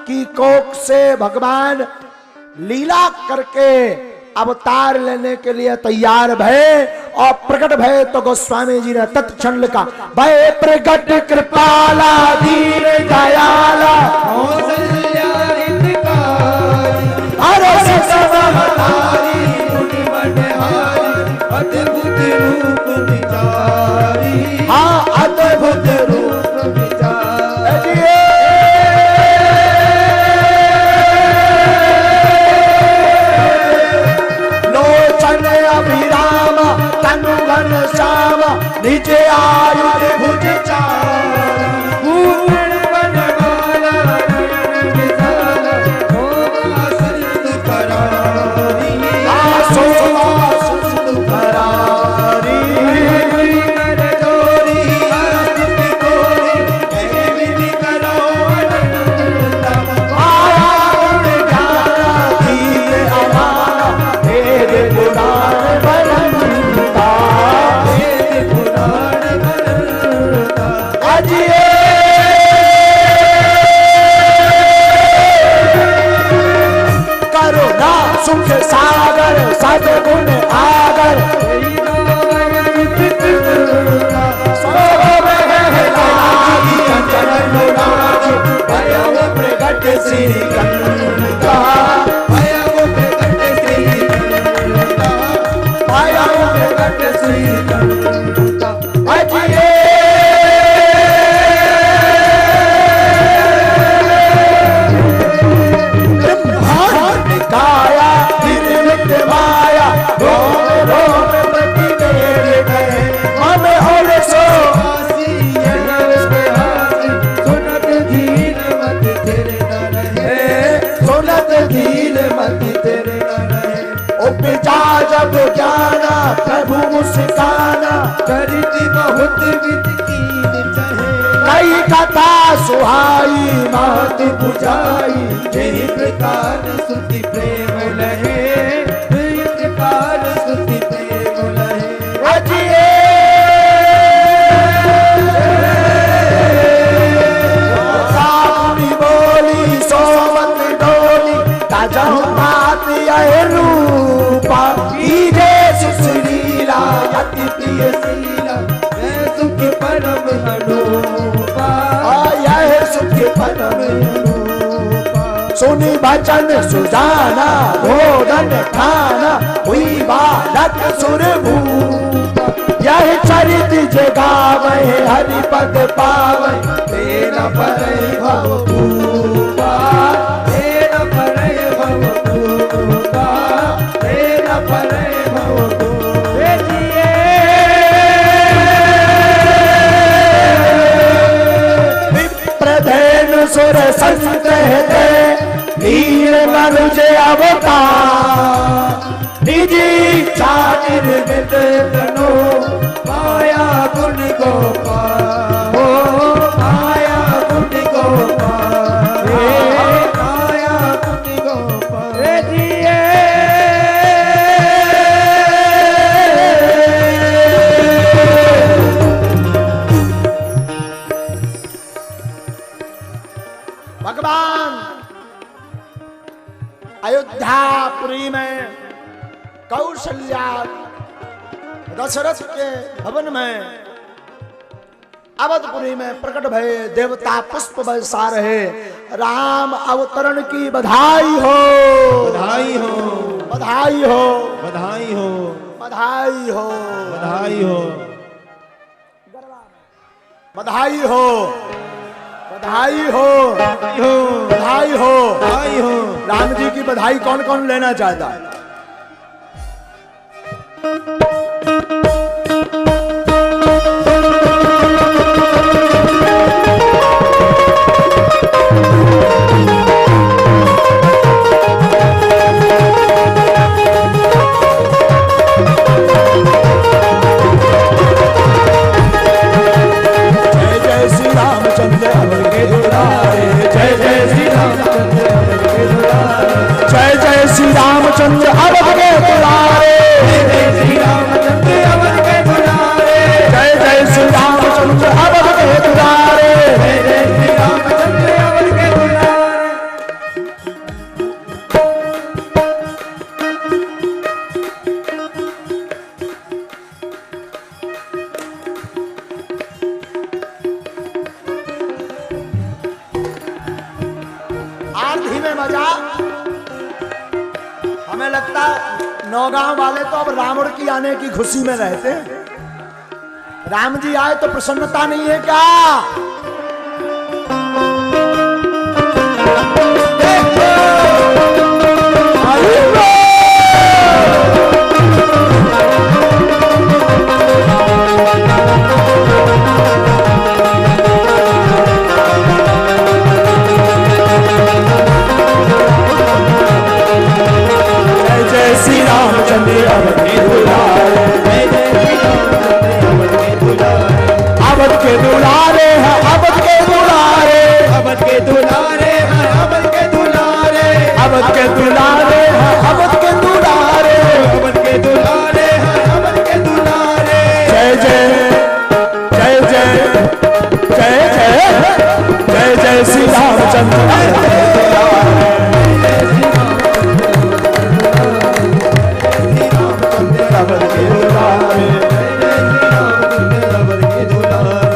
की कोख से भगवान लीला करके अवतार लेने के लिए तैयार भय और प्रकट भय। तो गोस्वामी जी ने तत्क्षण लिखा, भय प्रकट कृपाला दीन दयाला, अद्भुत रूप विचारी, हाँ अद्भुत रूप विचारी। लोचन अभिराम तनु घन श्याम, निज आयुध भुज चारी, पूर्ण बन माला नयन विशाला, शोभा सिंधु करारी, शोभा सिंधु करारी। कर जोरी आरती कोरी, ऐ विधि करो अनंतम, आया उन ज्ञान दीन अमाना, तेरे पुराण बनता, वेद पुराण बनता। अजिए करुणा सुख सागर, सद्गुण आगर, प्रगट श्री कंता, प्रगट श्री कंता। अजिए ब्रह्मांड काया निर्मित माया, रोम रोम प्रति देव गए, मन और सो सुनत धीर मत तेरे न रहे, सुनत धीर मति तेरे न रहे। उपजा जब ज्ञाना प्रभु मुस्काना, करती बहुत विधि कीन चाहे, कई कथा सुहाई मात बुझाई जय प्रकार सुति प्रेम लहे, जय प्रकार सुति प्रेम लहे। अजिए सापुनी बोली सोमत डोली, ताजहु मात यह रूपा, ईजे सुश्रीला अति प्रिय शीला, सुनी बचन सुजाना भोजन खाना हुई बालक सुर भूप यह चरित जगावे हरिपद पावे तेरा परै भव भूपा तेरा परै भव भूपा तेरा परै भव भूपा विप्रधेनु सुर संत हृदय नील मनुज अवतार निजी चारिर विद तनो माया गुण गोपाल हो माया गुण गोपाल माया गुण गोपाल जिए भगवान अयोध्यापुरी में कौशल्या दशरथ के भवन में अवधपुरी में प्रकट भय देवता पुष्प बरसा रहे राम अवतरण की बधाई हो बधाई हो बधाई हो बधाई हो बधाई हो बधाई हो बधाई हो बधाई हो बधाई हो बधाई हो राम जी की बधाई कौन कौन लेना चाहता है? रामचंद्र अवध के दुलारे जय जय श्री रामचंद्र अवध के दुलारे जय जय श्री रामचंद्र अवध के दुलारे जय जय श्री रामचंद्र अवध के दुलारे आंधी में मजा हमें लगता नौगांव वाले तो अब रावण की आने की खुशी में रहते हैं। राम जी आए तो प्रसन्नता नहीं है क्या? रामचंद्र अवध के दुलारे अवध के दुलारे हैं अवध के दुलारे अवध के दुलारे हैं अवध के दुलारे अवध के दुलारे हैं अवध के दुलारे अवध के दुलारे हैं अवध के दुलारे जय जय जय जय जय जय जय जय श्री रामचंद्र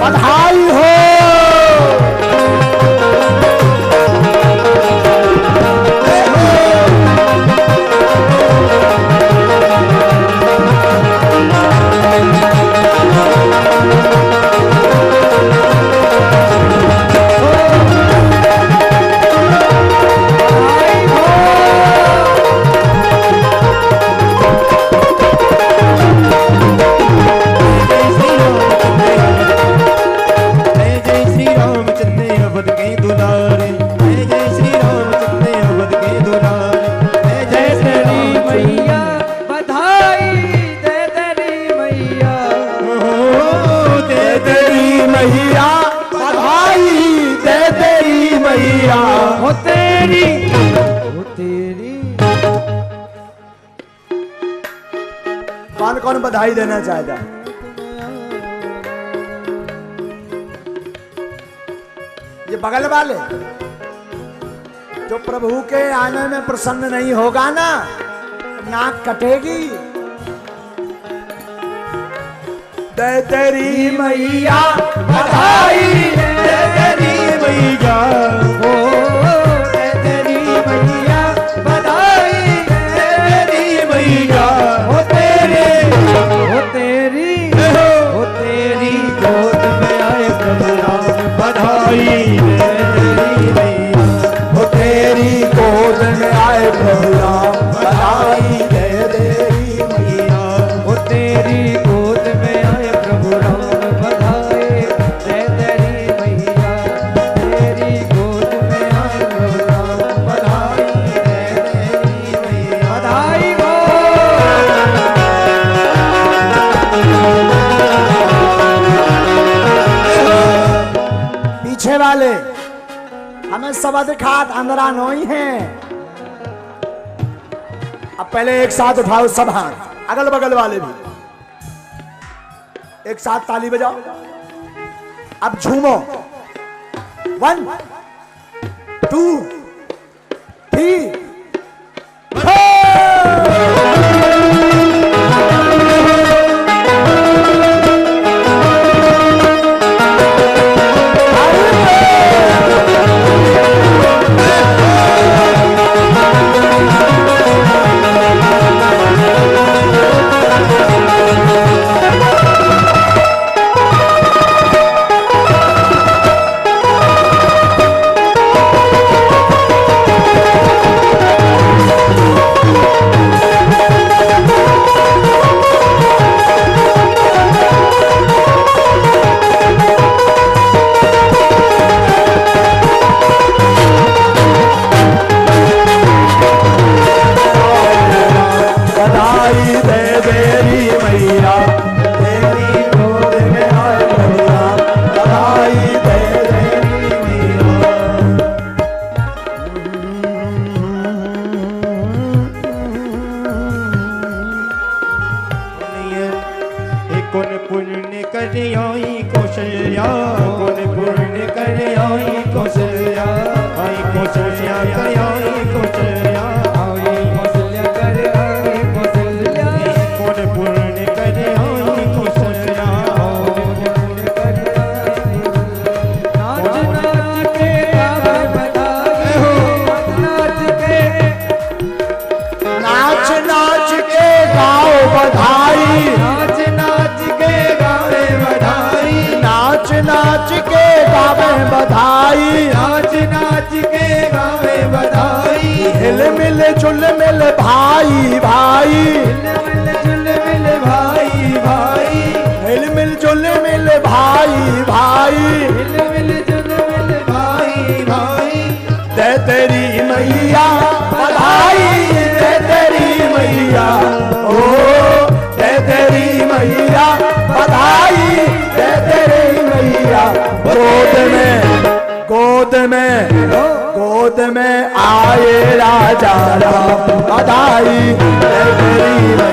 बधाई हो कौन कौन बधाई देना चाहता है? ये बगल वाले जो प्रभु के आने में प्रसन्न नहीं होगा ना, नाक कटेगी। दे तेरी मैया बधाई, दे तेरी मैया, ओ दे तेरी हमें सब दिखात अंदरा नहीं है। अब पहले एक साथ उठाओ सब हाथ, अगल बगल वाले भी एक साथ ताली बजाओ। अब झूमो, 1 2 3 गोद में आए राजा राम, बधाई दे तेरी मैया।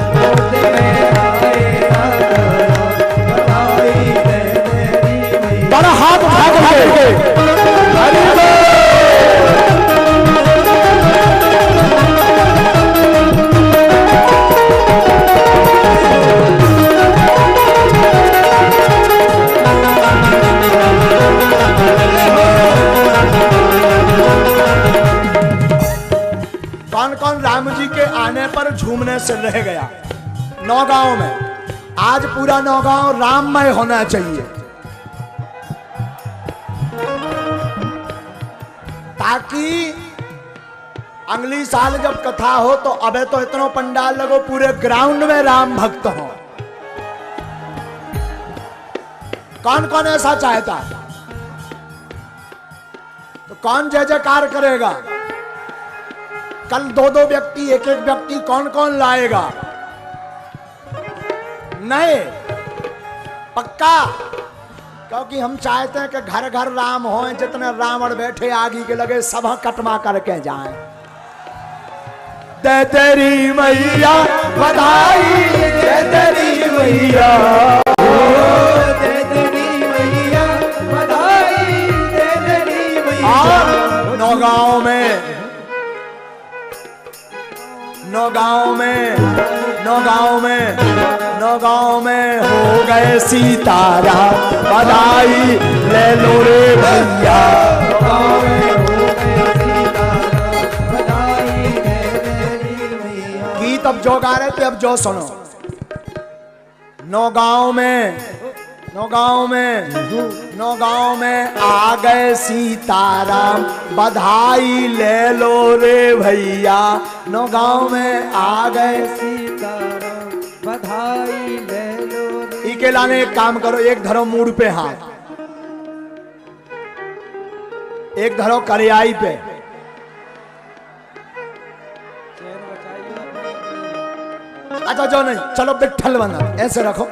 गोद में आए राजा राम, बधाई दे तेरी मैया। बड़ा हाथ उठा करके हरि बोल। कौन कौन राम जी के आने पर झूमने से रह गया? नौगांव में आज पूरा नौगांव राममय होना चाहिए, ताकि अगली साल जब कथा हो तो अबे तो इतना पंडाल लगो पूरे ग्राउंड में राम भक्त हो। कौन कौन ऐसा चाहता? तो कौन जय जयकार करेगा? कल 2-2 व्यक्ति, एक व्यक्ति कौन कौन लाएगा? नहीं, पक्का, क्योंकि हम चाहते हैं कि घर घर राम हो, जितने रावण बैठे आगे के लगे सब कटमा करके जाएं। दे तेरी मैया बधाई, दे तेरी मैया, दे तेरी मैया बधाई, दे तेरी मैया। नौगांव में नौगांव में हो गए सीताराम, बधाई ले लो रे भैया। नौगांव में हो गए सीताराम, बधाई ले लो रे भैया। गीत अब जो गा रहे थे अब जो सुनो। नौगांव में आ गए सीताराम, बधाई ले लो रे भैया। नौगांव में आ गए सीताराम, बधाई ले लो रे। इके लाने एक काम करो, एक धरो मूड पे हाथ, एक धरो करियाई पे। अच्छा जो नहीं, चलो बिट्ठल बना ऐसे रखो।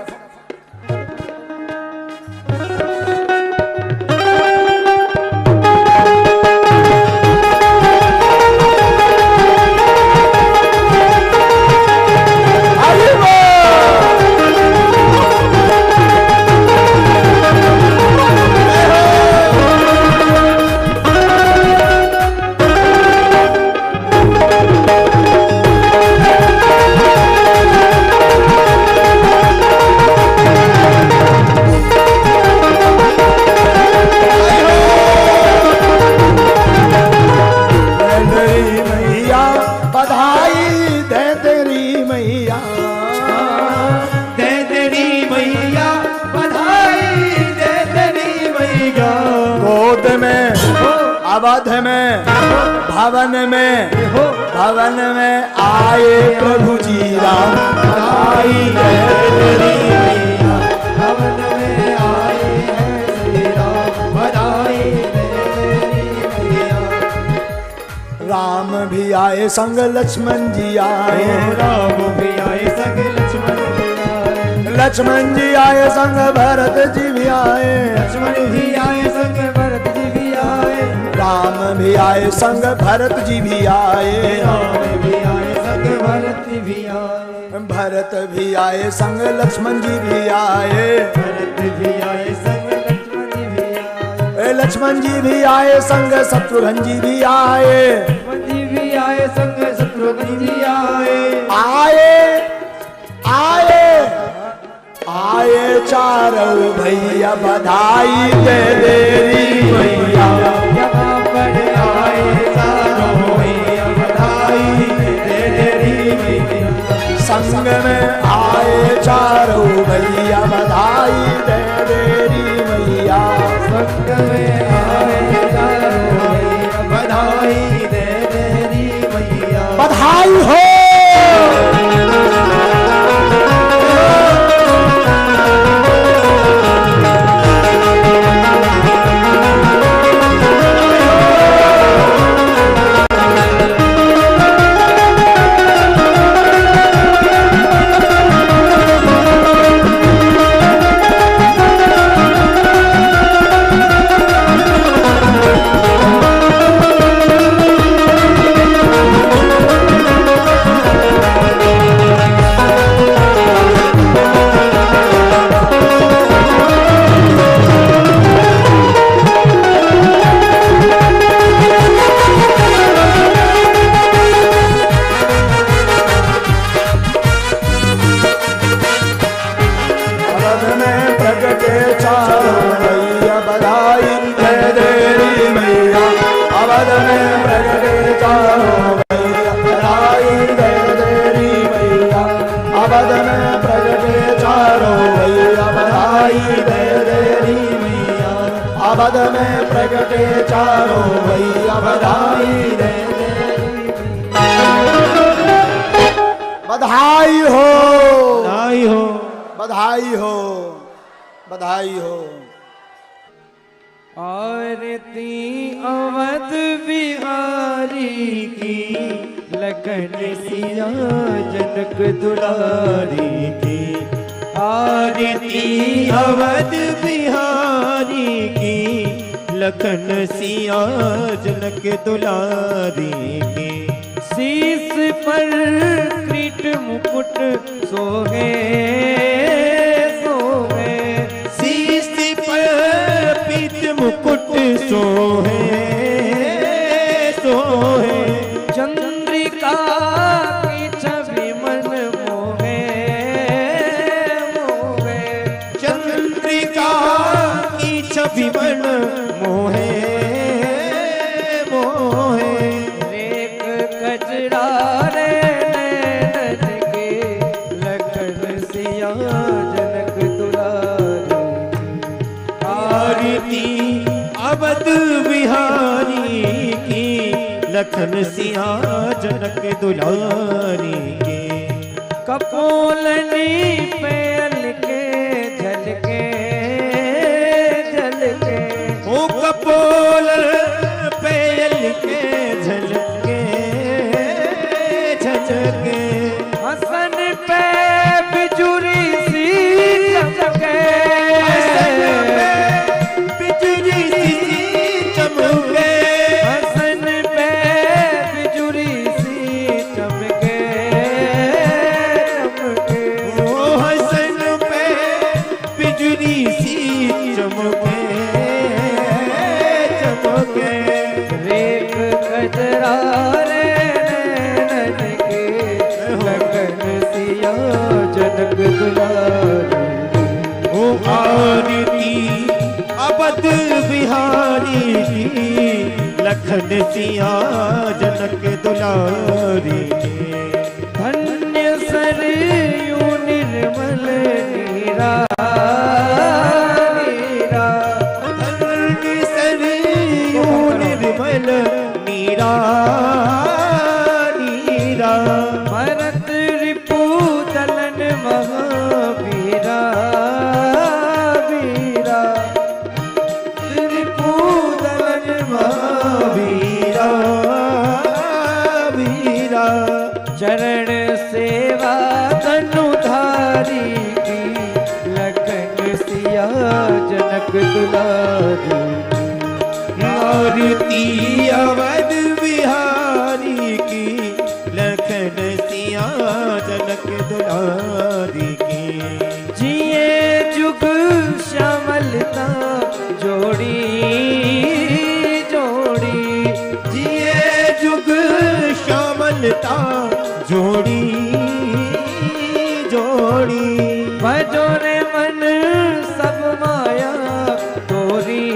अवध में भवन में आए प्रभु जी राम, आई जय तेरी मैया। भवन में आए हैं श्री राम, बधाई तेरी मैया। राम भी आए संग लक्ष्मण जी आए, राम भी आए संग लक्ष्मण भी आए, लक्ष्मण जी आए संग भरत जी भी आए, लक्ष्मण भी आए संग भरत जी भी आए, राम भी आए संग भरत जी भी आए, राम भी आए संग भरत भी आए, भरत भी आए संग लक्ष्मण जी भी आए, भरत भी आए संग लक्ष्मण जी भी आए, लक्ष्मण जी भी आए संग शत्रुघ्न जी भी आए, लक्ष्मण जी भी आए संग शत्रुघ्न जी आए, आए चारों भैया बधाई दे तेरी मैया। यहाँ पर आए चारों भैया बधाई दे तेरी मैया। संग में आए चारों भैया बधाई दे तेरी मैया। संग में आए चारों भैया बधाई दे तेरी मैया। बधाई हो। अवध में प्रगटे चारों भैया बधाई दे बधाई हो, बधाई हो, बधाई हो, बधाई हो। आरती अवध बिहारी की, लगन सिया जनक दुलारी की। आरती अवध बिहारी की, लखन सिया जनक दुलारी की। शीस पर कृट मुकुट सोहे सोहे, शीश पर पीत मुकुट सोहे सोहे। चंद्रिका की छवि मन मोहे मोहे, चंद्रिका की छवि मन मोहे मोहे। रेख कजरा रे नैनन के, लखन सिया जनक दुलारी। आरती अवध बिहारी की, लखन सिया जनक दुलारी की। कपोलनी पेल के झलके झलके, ओ कपोल पेयल के झलके झलके। हसन पे बिजुरी सी चमके, बिजुली सी चमके। हसन पे बिजुरी सी चमके चमके। ओ हसन पे बिजुली सी चमके चमके। रेख कजरा रे नैनन के, लगन सिया जनक दुलारी। ओ आरती अवध बिहारी की, लखन सिया जनक दुलारी की। धन्य सरयू निर्मल नीरा नीरा, धन्य सरयू निर्मल वीरा वीरा भरत रिपु दलन महावीरा वीरा रिपु दलन महावीरा वीरा चरण सेवा धनुधारी की लखन सिया जनक दुलारी आरती अवध बिहारी की लखन सिया जनक दुलारी की जिए जुग श्यामलता जोड़ी जोड़ी जिए जुग श्यामलता जोड़ी जोड़ी भजो रे मन सब माया तोरी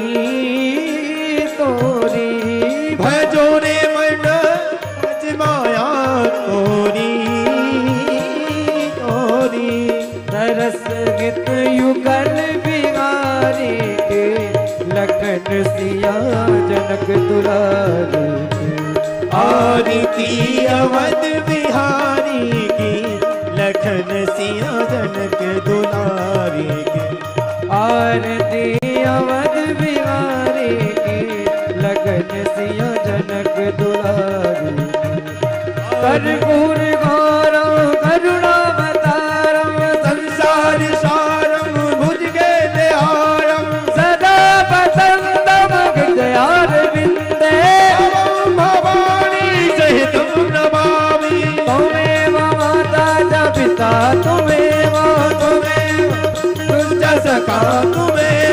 तोरी भजो रे मन अजमाया तोरी तोरी तरस गीत युगल बिहारी के लखन सिया जनक दुलारी के आरती अवध बिहारी की लखन सिया जनक दुलारी की आरती अवध बिहारी की लगन सिया जनक दुलारी कर्पूर गौरव करुणावतारम संसार सारम भुजगे हारम सदा वसंतम हृदयारविंदे भवानी सहितं नमामि त्वमेव माता च पिता त्वमेव तुझ सखा तुम्हें